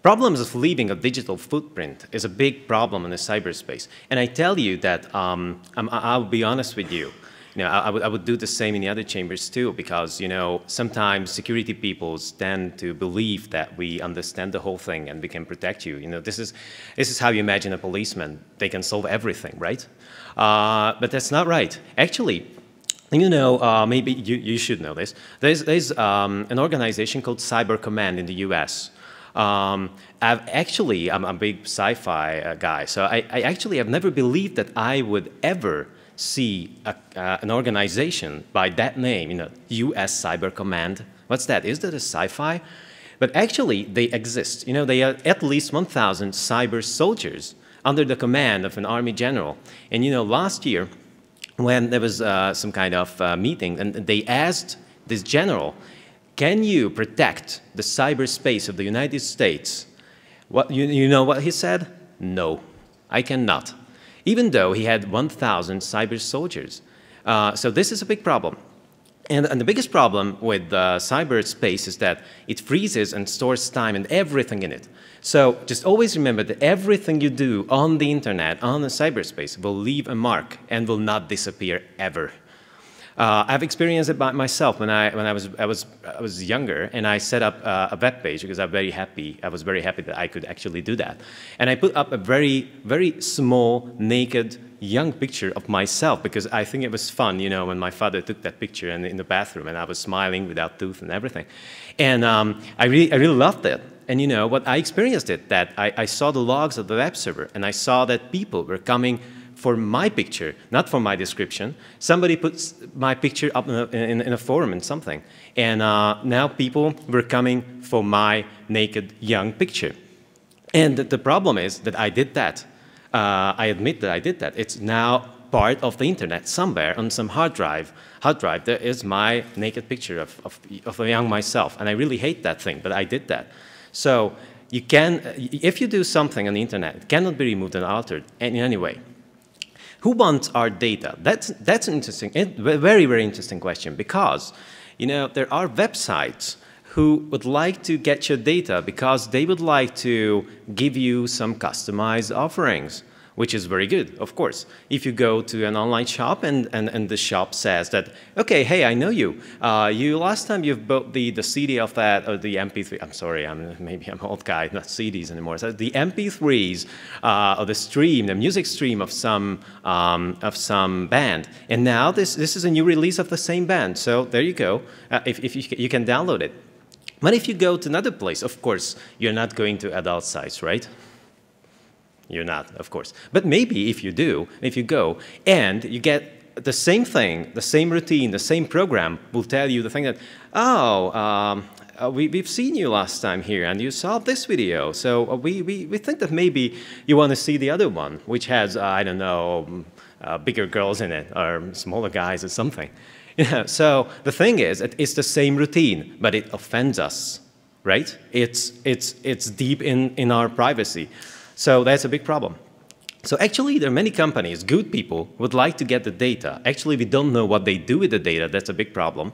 Problems of leaving a digital footprint is a big problem in the cyberspace. And I tell you that I'll be honest with you. You know, I would do the same in the other chambers too, because, you know, sometimes security people tend to believe that we understand the whole thing and we can protect you. You know, this is how you imagine a policeman. They can solve everything, right? But that's not right. Actually, you know, maybe you should know this. There's an organization called Cyber Command in the US. I'm a big sci-fi guy, so I actually have never believed that I would ever see an organization by that name, you know, US Cyber Command. What's that? Is that a sci-fi? But actually, they exist. You know, they are at least 1,000 cyber soldiers under the command of an army general. And, you know, last year, when there was some kind of meeting, and they asked this general, can you protect the cyberspace of the United States? What, you know what he said? No, I cannot. Even though he had 1,000 cyber soldiers. So this is a big problem. And the biggest problem with cyberspace is that it freezes and stores time and everything in it. So just always remember that everything you do on the internet, on the cyberspace, will leave a mark and will not disappear ever. I've experienced it by myself when I was younger, and I set up a web page because I'm very happy. I was very happy that I could actually do that, and I put up a very small, naked, young picture of myself because I think it was fun, you know, when my father took that picture in the bathroom, and I was smiling without tooth and everything, and I really loved it. And you know what? I experienced it that I saw the logs of the web server, and I saw that people were coming for my picture, not for my description. Somebody puts my picture up in a forum and something. And now people were coming for my naked young picture. And the problem is that I did that. I admit that I did that. It's now part of the internet somewhere on some hard drive. There is my naked picture of a young myself. And I really hate that thing, but I did that. So you can, if you do something on the internet, it cannot be removed and altered in any way. Who wants our data? That's an interesting, very interesting question, because, you know, there are websites who would like to get your data because they would like to give you some customized offerings, which is very good, of course. If you go to an online shop and the shop says that, okay, hey, I know you. Last time you've bought the CD of that, or the MP3, I'm sorry, maybe I'm an old guy, not CDs anymore. So the MP3s, or the stream, the music stream of some band. And now this is a new release of the same band. So there you go, if you can download it. But if you go to another place, of course, you're not going to adult sites, right? You're not, of course. But maybe if you do, if you go and you get the same thing, the same routine, the same program will tell you the thing that, oh, we've seen you last time here and you saw this video. So we think that maybe you want to see the other one, which has, I don't know, bigger girls in it or smaller guys or something. Yeah, so the thing is, it's the same routine, but it offends us, right? It's deep in our privacy. So that's a big problem. So actually, there are many companies, good people, would like to get the data. Actually, we don't know what they do with the data. That's a big problem.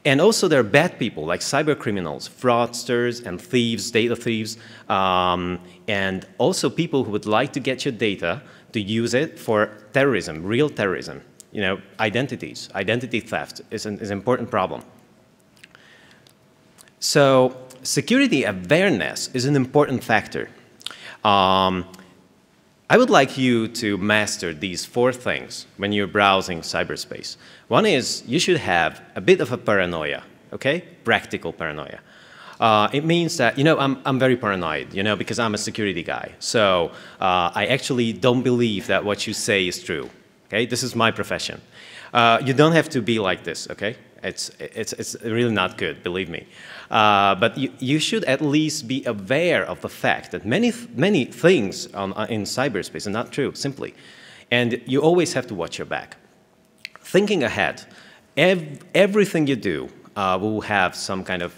And also, there are bad people, like cyber criminals, fraudsters and thieves, data thieves, and also people who would like to get your data to use it for terrorism, real terrorism. You know, identities, identity theft is an important problem. So security awareness is an important factor. I would like you to master these 4 things when you're browsing cyberspace. One is you should have a bit of a paranoia, okay? Practical paranoia. It means that, you know, I'm very paranoid, you know, because I'm a security guy. So I actually don't believe that what you say is true, okay? This is my profession. You don't have to be like this, okay? It's really not good, believe me. But you should at least be aware of the fact that many things in cyberspace are not true, simply. And you always have to watch your back. Thinking ahead, everything you do will have some kind of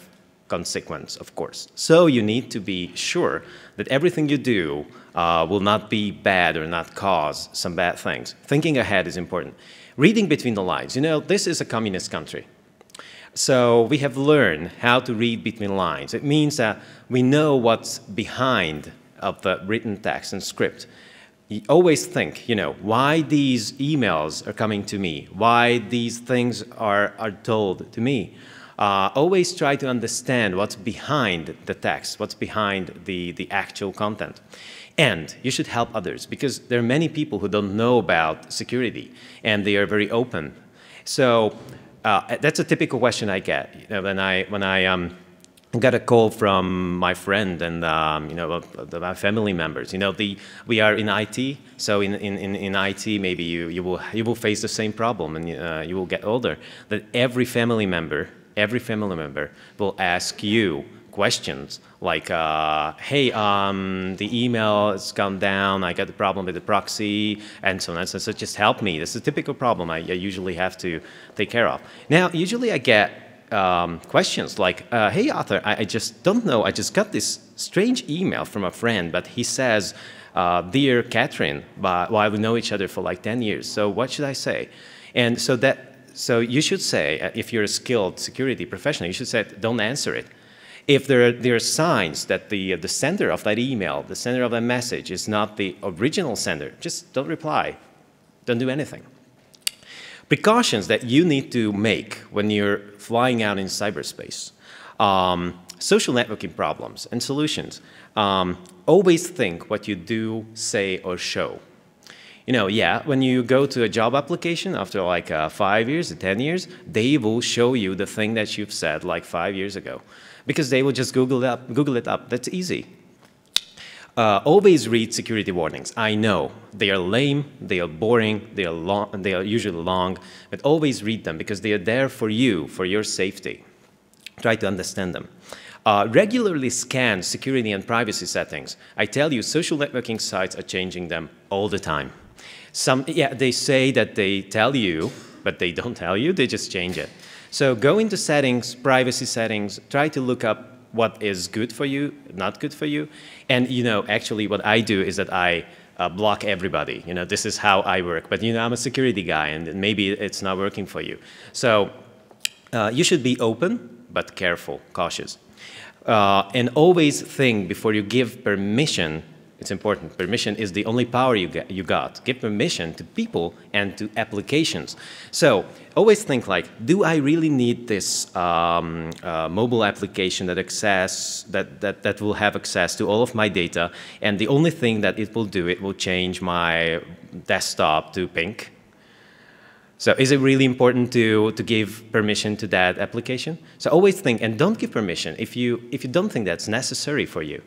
consequence, of course. So you need to be sure that everything you do will not be bad or not cause some bad things. Thinking ahead is important. Reading between the lines. You know, this is a communist country. So we have learned how to read between lines. It means that we know what's behind of the written text and script. You always think, you know, why these emails are coming to me, why these things are told to me. Always try to understand what's behind the text, what's behind the actual content. And you should help others, because there are many people who don't know about security, and they are very open. So that's a typical question I get. You know, when I got a call from my friend and you know, my family members. You know, we are in IT, so in IT maybe you will face the same problem, and you will get older. That every family member will ask you questions like, hey, the email has gone down, I got a problem with the proxy, and so on. So just help me. This is a typical problem I usually have to take care of. Now, usually I get questions like, hey, Arthur, I just don't know. I just got this strange email from a friend, but he says, dear Catherine, while we know each other for like 10 years. So what should I say? And so you should say, if you're a skilled security professional, you should say, don't answer it. If there are signs that the sender of that email, the sender of that message is not the original sender, just don't reply. Don't do anything. Precautions that you need to make when you're flying out in cyberspace. Social networking problems and solutions. Always think what you do, say, or show. You know, yeah, when you go to a job application after like 5 years or 10 years, they will show you the thing that you've said like 5 years ago. Because they will just Google it up. That's easy. Always read security warnings. I know they are lame, they are boring, they are usually long, but always read them because they are there for you, for your safety. Try to understand them. Regularly scan security and privacy settings. I tell you, social networking sites are changing them all the time. Yeah, they say that they tell you, but they don't tell you, they just change it. So go into settings, privacy settings, try to look up what is good for you, not good for you. And, you know, actually what I do is that I block everybody. You know, this is how I work. But, you know, I'm a security guy, and maybe it's not working for you. So you should be open, but careful, cautious. And always think before you give permission. It's important. Permission is the only power you got. Give permission to people and to applications. So always think like, do I really need this mobile application that will have access to all of my data, and the only thing that it will do, it will change my desktop to pink? So is it really important to give permission to that application? So always think, and don't give permission if you don't think that's necessary for you.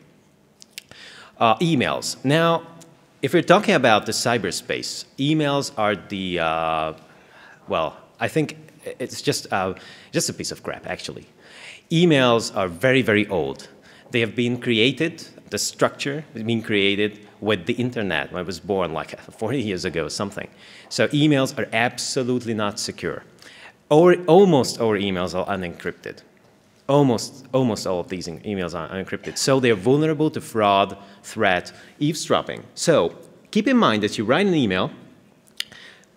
Emails. Now, if we're talking about the cyberspace, emails are the, well, I think it's just a piece of crap, actually. Emails are very, very old. They have been created, the structure has been created with the internet when I was born like 40 years ago or something. So emails are absolutely not secure. Almost all emails are unencrypted. Almost all of these emails are unencrypted. So they're vulnerable to fraud, threat, eavesdropping. So keep in mind that you write an email,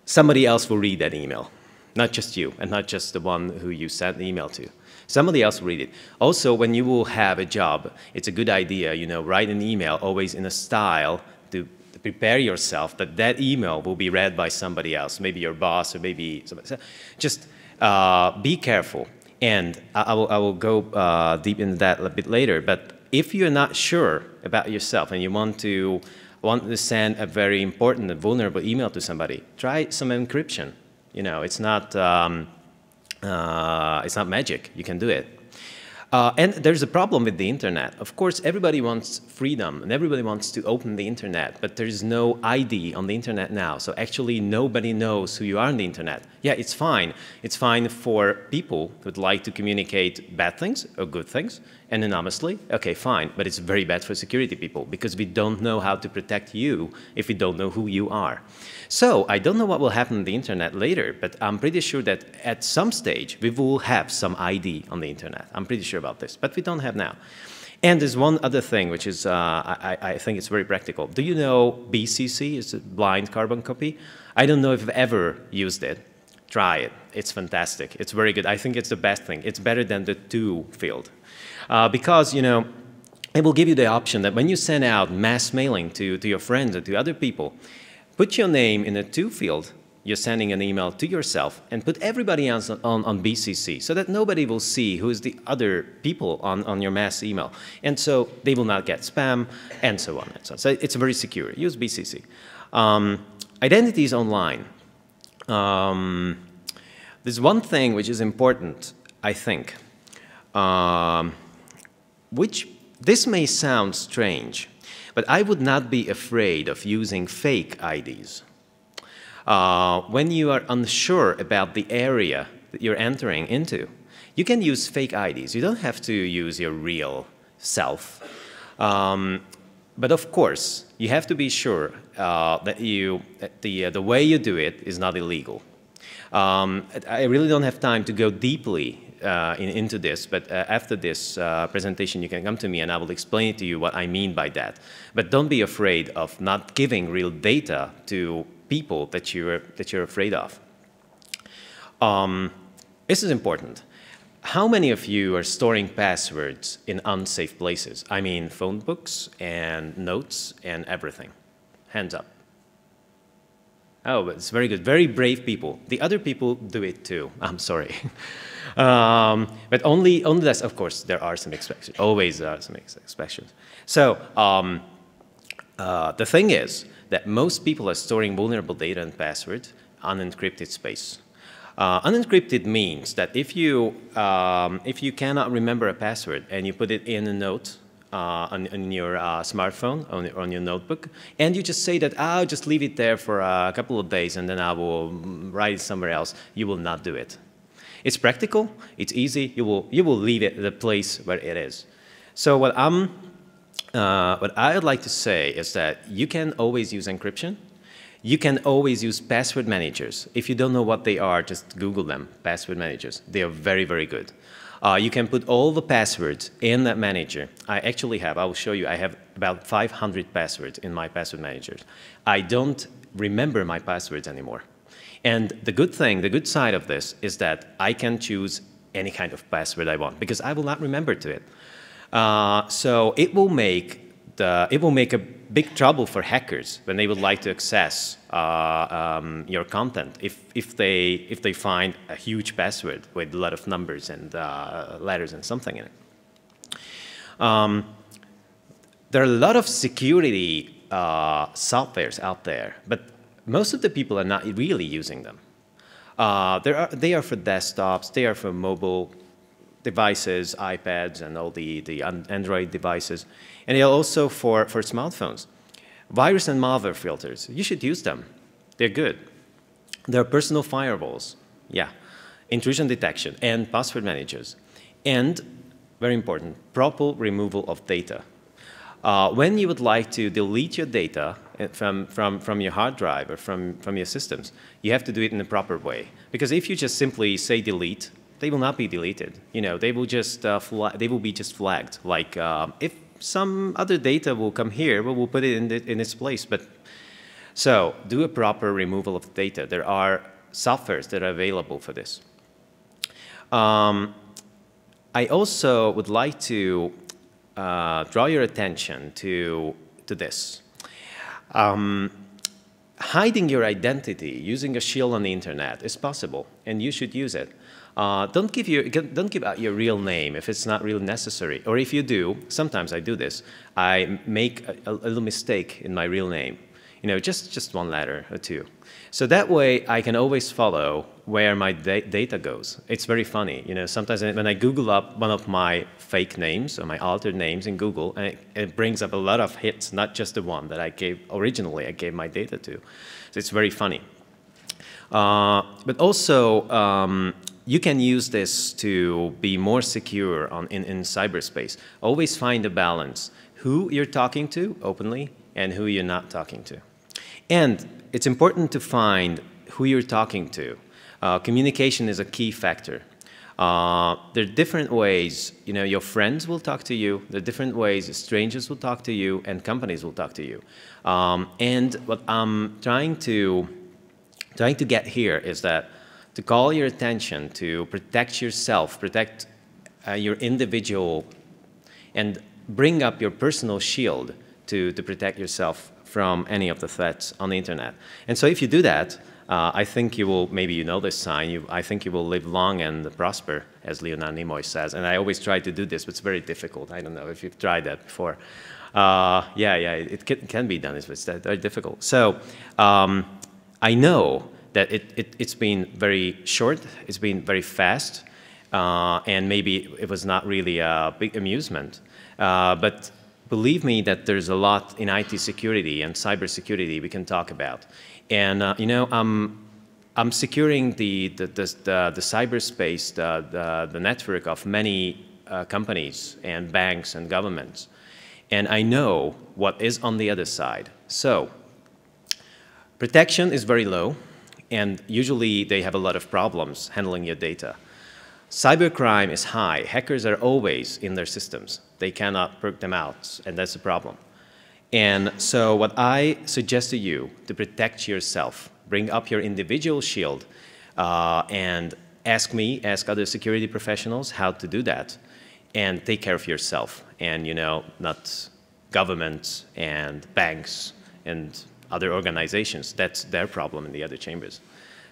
somebody else will read that email. Not just you, and not just the one who you sent the email to. Somebody else will read it. Also, when you will have a job, it's a good idea, you know, write an email always in a style to prepare yourself that that email will be read by somebody else, maybe your boss or maybe somebody. So just be careful. And I will go deep into that a bit later. But if you're not sure about yourself and you want to send a very important and vulnerable email to somebody, try some encryption. You know, it's not magic. You can do it. And there's a problem with the internet. Of course, everybody wants freedom and everybody wants to open the internet, but there's no ID on the internet now. So actually, nobody knows who you are on the internet. Yeah, it's fine. It's fine for people who would like to communicate bad things or good things anonymously. Okay, fine. But it's very bad for security people because we don't know how to protect you if we don't know who you are. So I don't know what will happen on the internet later, but I'm pretty sure that at some stage we will have some ID on the internet. I'm pretty sure about this, but we don't have now. And there's one other thing, which is, I think it's very practical. Do you know BCC is a blind carbon copy? I don't know if I've ever used it. Try it. It's fantastic. It's very good. I think it's the best thing. It's better than the to field. Because, you know, it will give you the option that when you send out mass mailing to your friends or to other people, put your name in a to field. You're sending an email to yourself and put everybody else on BCC so that nobody will see who is the other people on your mass email. And so they will not get spam and so on and so on. So it's very secure. Use BCC. Identities online. There's one thing which is important, I think, which this may sound strange, but I would not be afraid of using fake IDs. When you are unsure about the area that you're entering into, you can use fake IDs. You don't have to use your real self. But of course, you have to be sure that the way you do it is not illegal. I really don't have time to go deeply into this, but after this presentation, you can come to me and I will explain to you what I mean by that. But don't be afraid of not giving real data to people that you're afraid of. This is important. How many of you are storing passwords in unsafe places? I mean, phone books and notes and everything. Hands up. Oh, but it's very good. Very brave people. The other people do it too. I'm sorry. But only that's, of course, there are some exceptions. Always are some exceptions. So the thing is that most people are storing vulnerable data and passwords on unencrypted space. Unencrypted means that if you cannot remember a password and you put it in a note on your smartphone, on your notebook, and you just say that, I'll just leave it there for a couple of days and then I will write it somewhere else, you will not do it. It's practical, it's easy, you will leave it at the place where it is. So what I would like to say is that you can always use encryption. You can always use password managers. If you don't know what they are, just Google them, password managers. They are very, very good. You can put all the passwords in that manager. I will show you, I have about 500 passwords in my password managers. I don't remember my passwords anymore. And the good side of this is that I can choose any kind of password I want because I will not remember to it. So it will make a big trouble for hackers when they would like to access your content if they find a huge password with a lot of numbers and letters and something in it. There are a lot of security softwares out there, but most of the people are not really using them. They are for desktops, they are for mobile devices, iPads, and all the Android devices. And they're also for smartphones. Virus and malware filters, you should use them. They're good. There are personal firewalls, yeah. Intrusion detection and password managers. And, very important, proper removal of data. When you would like to delete your data from your hard drive or from your systems, you have to do it in a proper way. Because if you just simply say delete, they will not be deleted. You know, they will just they will be just flagged. Like if some other data will come here, we'll put it in its place. But so do a proper removal of data. There are softwares that are available for this. I also would like to draw your attention to this. Hiding your identity using a shield on the internet is possible, and you should use it. Don't give out your real name if it's not really necessary. Or if you do, sometimes I do this, I make a little mistake in my real name. You know, just one letter or two. So that way I can always follow where my data goes. It's very funny. You know, sometimes when I Google up one of my fake names or my altered names in Google, and it brings up a lot of hits, not just the one that I gave my data to. So it's very funny. But also, you can use this to be more secure in cyberspace. Always find a balance. Who you're talking to openly and who you're not talking to. And it's important to find who you're talking to. Communication is a key factor. There are different ways, you know, your friends will talk to you. There are different ways strangers will talk to you and companies will talk to you. And what I'm trying to get here is that to call your attention to protect yourself, protect your individual, and bring up your personal shield to protect yourself from any of the threats on the internet. And so if you do that, I think you will, maybe you know this sign, I think you will live long and prosper, as Leonard Nimoy says. And I always try to do this, but it's very difficult. I don't know if you've tried that before. It can be done, it's very difficult. So I know that it's been very short, it's been very fast, and maybe it was not really a big amusement. But believe me that there's a lot in IT security and cybersecurity we can talk about. And you know, I'm securing the cyberspace, the network of many companies and banks and governments. And I know what is on the other side. So protection is very low. And usually they have a lot of problems handling your data. Cybercrime is high. Hackers are always in their systems. They cannot perk them out, and that's a problem. And so what I suggest to you, to protect yourself, bring up your individual shield, and ask other security professionals how to do that, and take care of yourself, and, you know, not governments and banks and other organizations. That's their problem in the other chambers.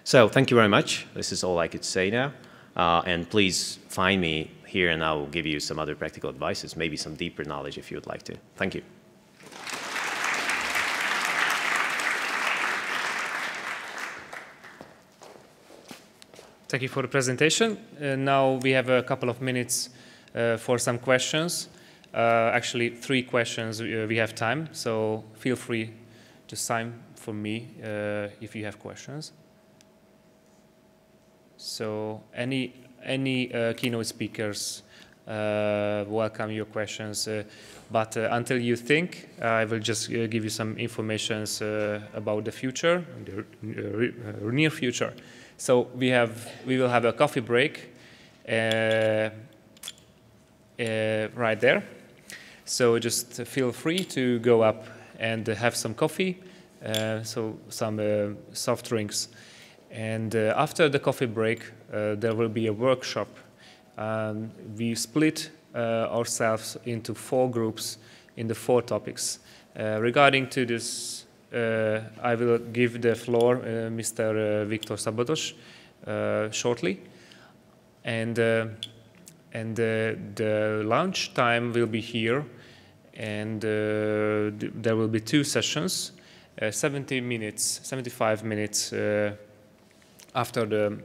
So thank you very much. This is all I could say now. And please find me here and I will give you some other practical advices, maybe some deeper knowledge if you would like to. Thank you. Thank you for the presentation. Now we have a couple of minutes for some questions. Actually, 3 questions we have time, so feel free to sign for me if you have questions. So any keynote speakers welcome your questions, but until you think, I will just give you some information about the future, the near future. So we will have a coffee break right there. So just feel free to go up and have some coffee, so some soft drinks. And after the coffee break, there will be a workshop. We split ourselves into 4 groups in the 4 topics. Regarding to this, I will give the floor Mr. Viktor Szabados shortly. And the lunch time will be here, and there will be 2 sessions, 75 minutes after the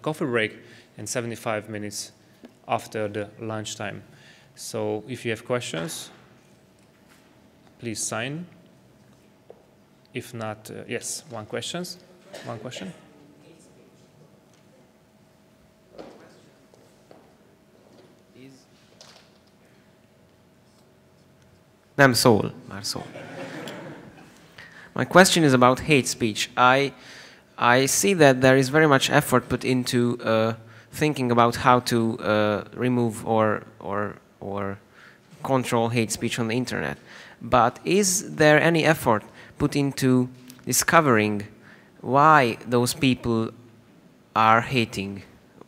coffee break, and 75 minutes after the lunchtime. So if you have questions, please sign. If not, yes, one question. Nem szól, már szól. My question is about hate speech. I see that there is very much effort put into thinking about how to remove or control hate speech on the internet. But is there any effort put into discovering why those people are hating?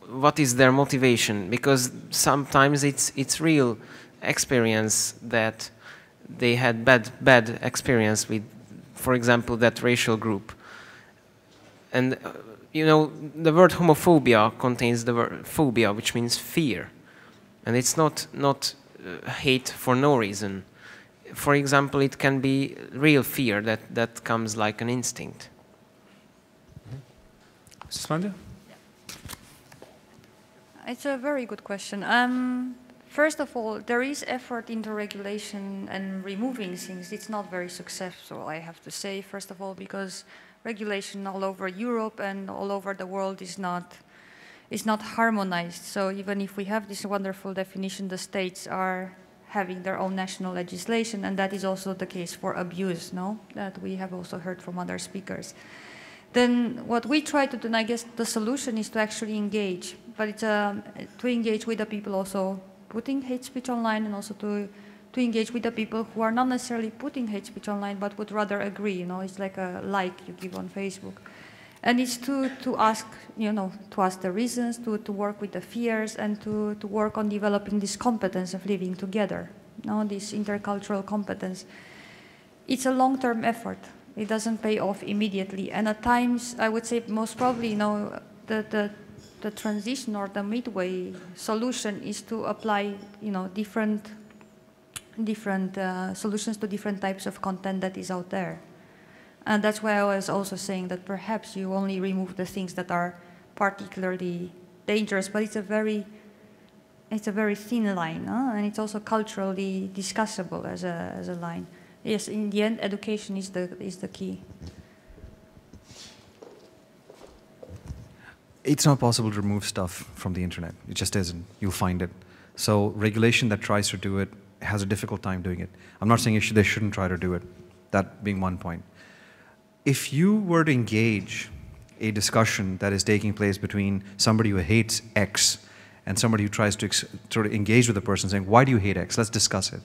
What is their motivation? Because sometimes it's real experience that they had bad experience with, for example, that racial group. And you know, the word homophobia contains the word phobia, which means fear, and it's not hate for no reason. For example, it can be real fear that comes like an instinct. Mrs. Manda? It's a very good question. First of all, there is effort into regulation and removing things. It's not very successful, I have to say, first of all, because regulation all over Europe and all over the world is not harmonized. So even if we have this wonderful definition, the states are having their own national legislation, and that is also the case for abuse, no? That we have also heard from other speakers. Then what we try to do, and I guess the solution is to actually engage, but it's to engage with the people also putting hate speech online, and also to engage with the people who are not necessarily putting hate speech online, but would rather agree. You know, it's like a like you give on Facebook, and it's to ask, you know, to ask the reasons, to work with the fears, and to work on developing this competence of living together. You know, this intercultural competence. It's a long-term effort. It doesn't pay off immediately, and at times I would say most probably, you know, the transition or the midway solution is to apply, you know, different solutions to different types of content that is out there. And that's why I was also saying that perhaps you only remove the things that are particularly dangerous, but it's a very thin line, and it's also culturally discussable as a line. Yes, in the end, education is the key. It's not possible to remove stuff from the internet. It just isn't. You'll find it. So regulation that tries to do it has a difficult time doing it. I'm not saying they shouldn't try to do it, that being one point. If you were to engage a discussion that is taking place between somebody who hates X and somebody who tries to sort of engage with the person saying, why do you hate X? Let's discuss it.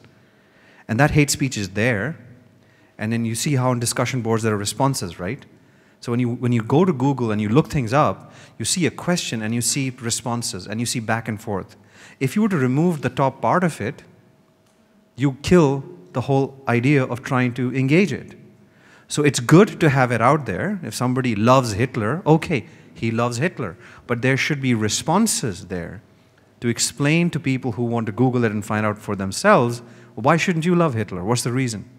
And that hate speech is there, and then you see how in discussion boards there are responses, right? So when you go to Google and you look things up, you see a question and you see responses and you see back and forth. If you were to remove the top part of it, you kill the whole idea of trying to engage it. So it's good to have it out there. If somebody loves Hitler, okay, he loves Hitler. But there should be responses there to explain to people who want to Google it and find out for themselves, well, why shouldn't you love Hitler? What's the reason?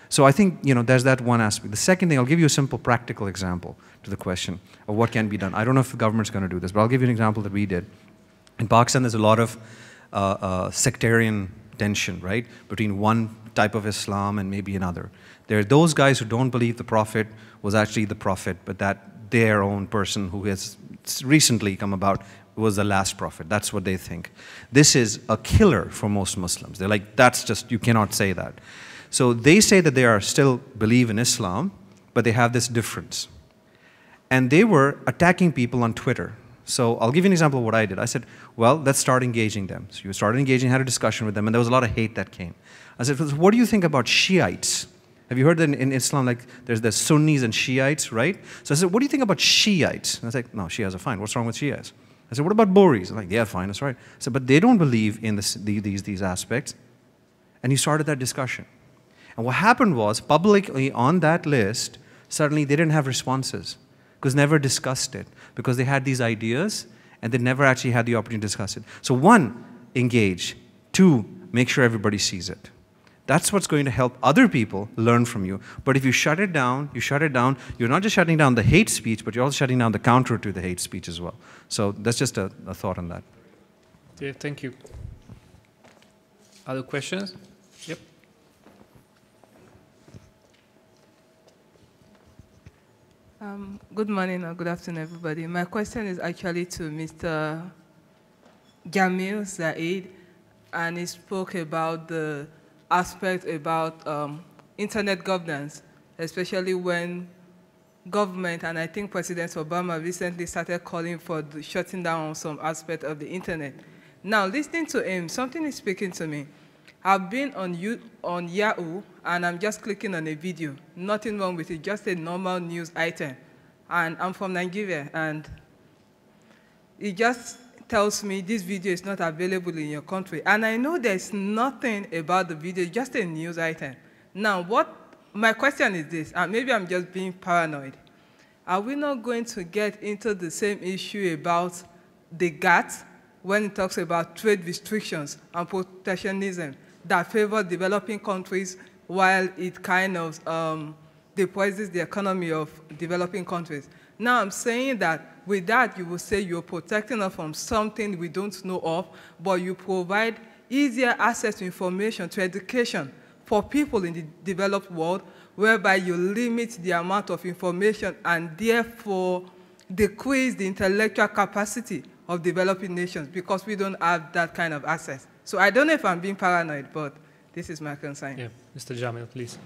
So I think, there's that one aspect. The second thing, I'll give you a simple practical example to the question of what can be done. I don't know if the government's going to do this, but I'll give you an example that we did. In Pakistan, there's a lot of sectarian tension, right, between one type of Islam and maybe another. There are those guys who don't believe the Prophet was actually the Prophet, but that their own person who has recently come about was the last Prophet. That's what they think. This is a killer for most Muslims. They're like, that's just, you cannot say that. So they say that they are still believe in Islam, but they have this difference. And they were attacking people on Twitter. So I'll give you an example of what I did. I said, well, let's start engaging them. So you started engaging, had a discussion with them, and there was a lot of hate that came. I said, what do you think about Shiites? Have you heard that in Islam, like, there's the Sunnis and Shiites, right? So I said, what do you think about Shiites? And I was like, no, Shiites are fine. What's wrong with Shiites? I said, what about Boris? I'm like, yeah, fine, that's right. I said, but they don't believe in these aspects. And he started that discussion. And what happened was, publicly on that list, suddenly they didn't have responses, because never discussed it, because they had these ideas, and they never actually had the opportunity to discuss it. So one, engage. Two, make sure everybody sees it. That's what's going to help other people learn from you. But if you shut it down, you're not just shutting down the hate speech, but you're also shutting down the counter to the hate speech as well. So that's just a thought on that. Yeah, thank you. Other questions? Yep. Good morning or good afternoon, everybody. My question is actually to Mr. Jamil Zaid, and he spoke about the aspect about internet governance, especially when government, and I think President Obama recently started calling for the shutting down on some aspect of the internet. Now, listening to him, something is speaking to me. I've been on Yahoo, and I'm just clicking on a video. Nothing wrong with it, just a normal news item. And I'm from Nigeria, and it just tells me this video is not available in your country. And I know there's nothing about the video, just a news item. Now, my question is this, and maybe I'm just being paranoid. Are we not going to get into the same issue about the GATT when it talks about trade restrictions and protectionism that favor developing countries while it kind of depresses the economy of developing countries? Now I'm saying that with that you will say you're protecting us from something we don't know of, but you provide easier access to information, to education for people in the developed world, whereby you limit the amount of information and therefore decrease the intellectual capacity of developing nations because we don't have that kind of access. So I don't know if I'm being paranoid, but this is my concern. Yeah, Mr. Jamil, please.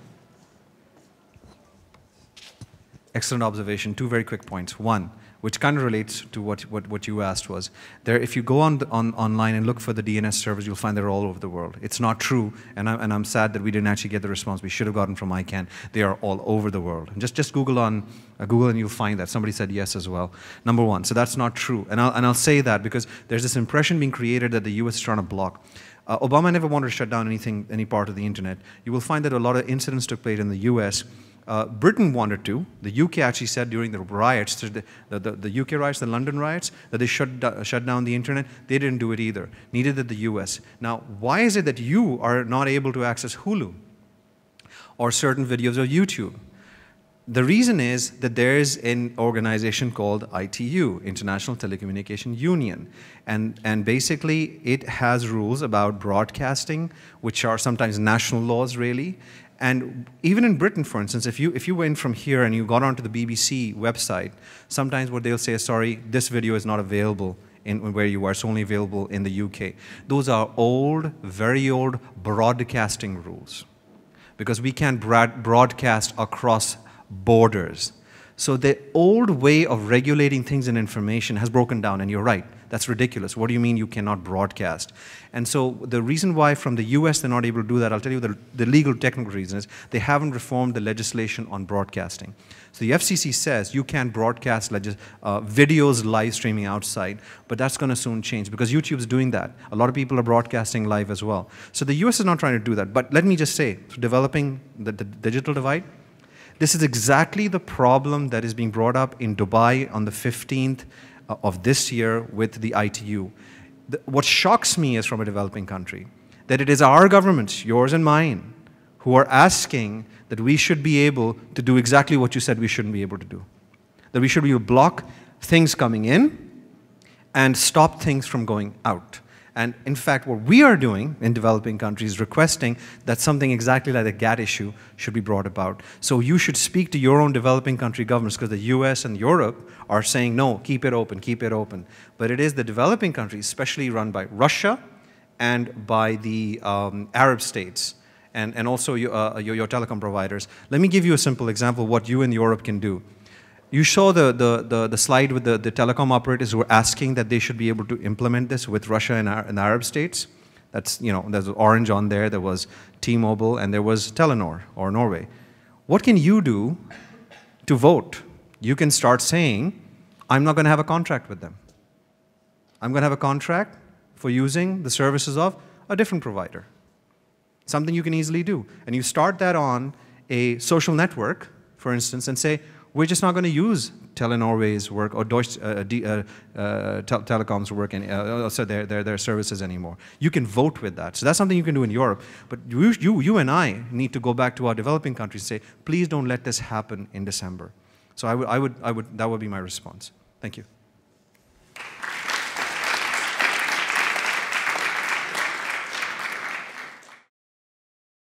Excellent observation. Two very quick points. One, which kind of relates to what you asked was, if you go online and look for the DNS servers, you'll find they're all over the world. It's not true, and I'm sad that we didn't actually get the response we should have gotten from ICANN. They are all over the world. And just Google on Google and you'll find that. Somebody said yes as well. Number one, so that's not true. And I'll say that because there's this impression being created that the US is trying to block. Obama never wanted to shut down any part of the internet. You will find that a lot of incidents took place in the US. Britain wanted to. The UK actually said during the riots, the UK riots, the London riots, that they shut down the internet. They didn't do it either. Neither did the US. Now, why is it that you are not able to access Hulu or certain videos of YouTube? The reason is that there is an organization called ITU, International Telecommunication Union. And basically, it has rules about broadcasting, which are sometimes national laws, really. And even in Britain, for instance, if you went from here and you got onto the BBC website, sometimes what they'll say is, sorry, this video is not available in where you are. It's only available in the UK. Those are old, very old broadcasting rules, because we can't broadcast across borders. So the old way of regulating things and information has broken down, and you're right. That's ridiculous. What do you mean you cannot broadcast? And so the reason why from the US they're not able to do that, I'll tell you the legal technical reason is they haven't reformed the legislation on broadcasting. So the FCC says you can broadcast videos live streaming outside, but that's going to soon change because YouTube's doing that. A lot of people are broadcasting live as well. So the US is not trying to do that. But let me just say, developing the digital divide, This is exactly the problem that is being brought up in Dubai on the 15th of this year with the ITU. What shocks me is from a developing country, that it is our governments, yours and mine, who are asking that we should be able to do exactly what you said we shouldn't be able to do. That we should be able to block things coming in and stop things from going out. And in fact, what we are doing in developing countries is requesting that something exactly like the GATT issue should be brought about. So you should speak to your own developing country governments, because the US and Europe are saying, no, keep it open, keep it open. But it is the developing countries, especially run by Russia and by the Arab states, and also your telecom providers. Let me give you a simple example of what you in Europe can do. You saw the slide with the telecom operators who were asking that they should be able to implement this with Russia and the Arab states. That's, you know, there's Orange on there, there was T-Mobile, and there was Telenor, or Norway. What can you do to vote? You can start saying, I'm not going to have a contract with them. I'm going to have a contract for using the services of a different provider. Something you can easily do. And you start that on a social network, for instance, and say, we're just not going to use Telenorway's work or Deutsche Telecom's work, so their services anymore. You can vote with that. So that's something you can do in Europe. But you and I need to go back to our developing countries and say, please don't let this happen in December. So that would be my response. Thank you.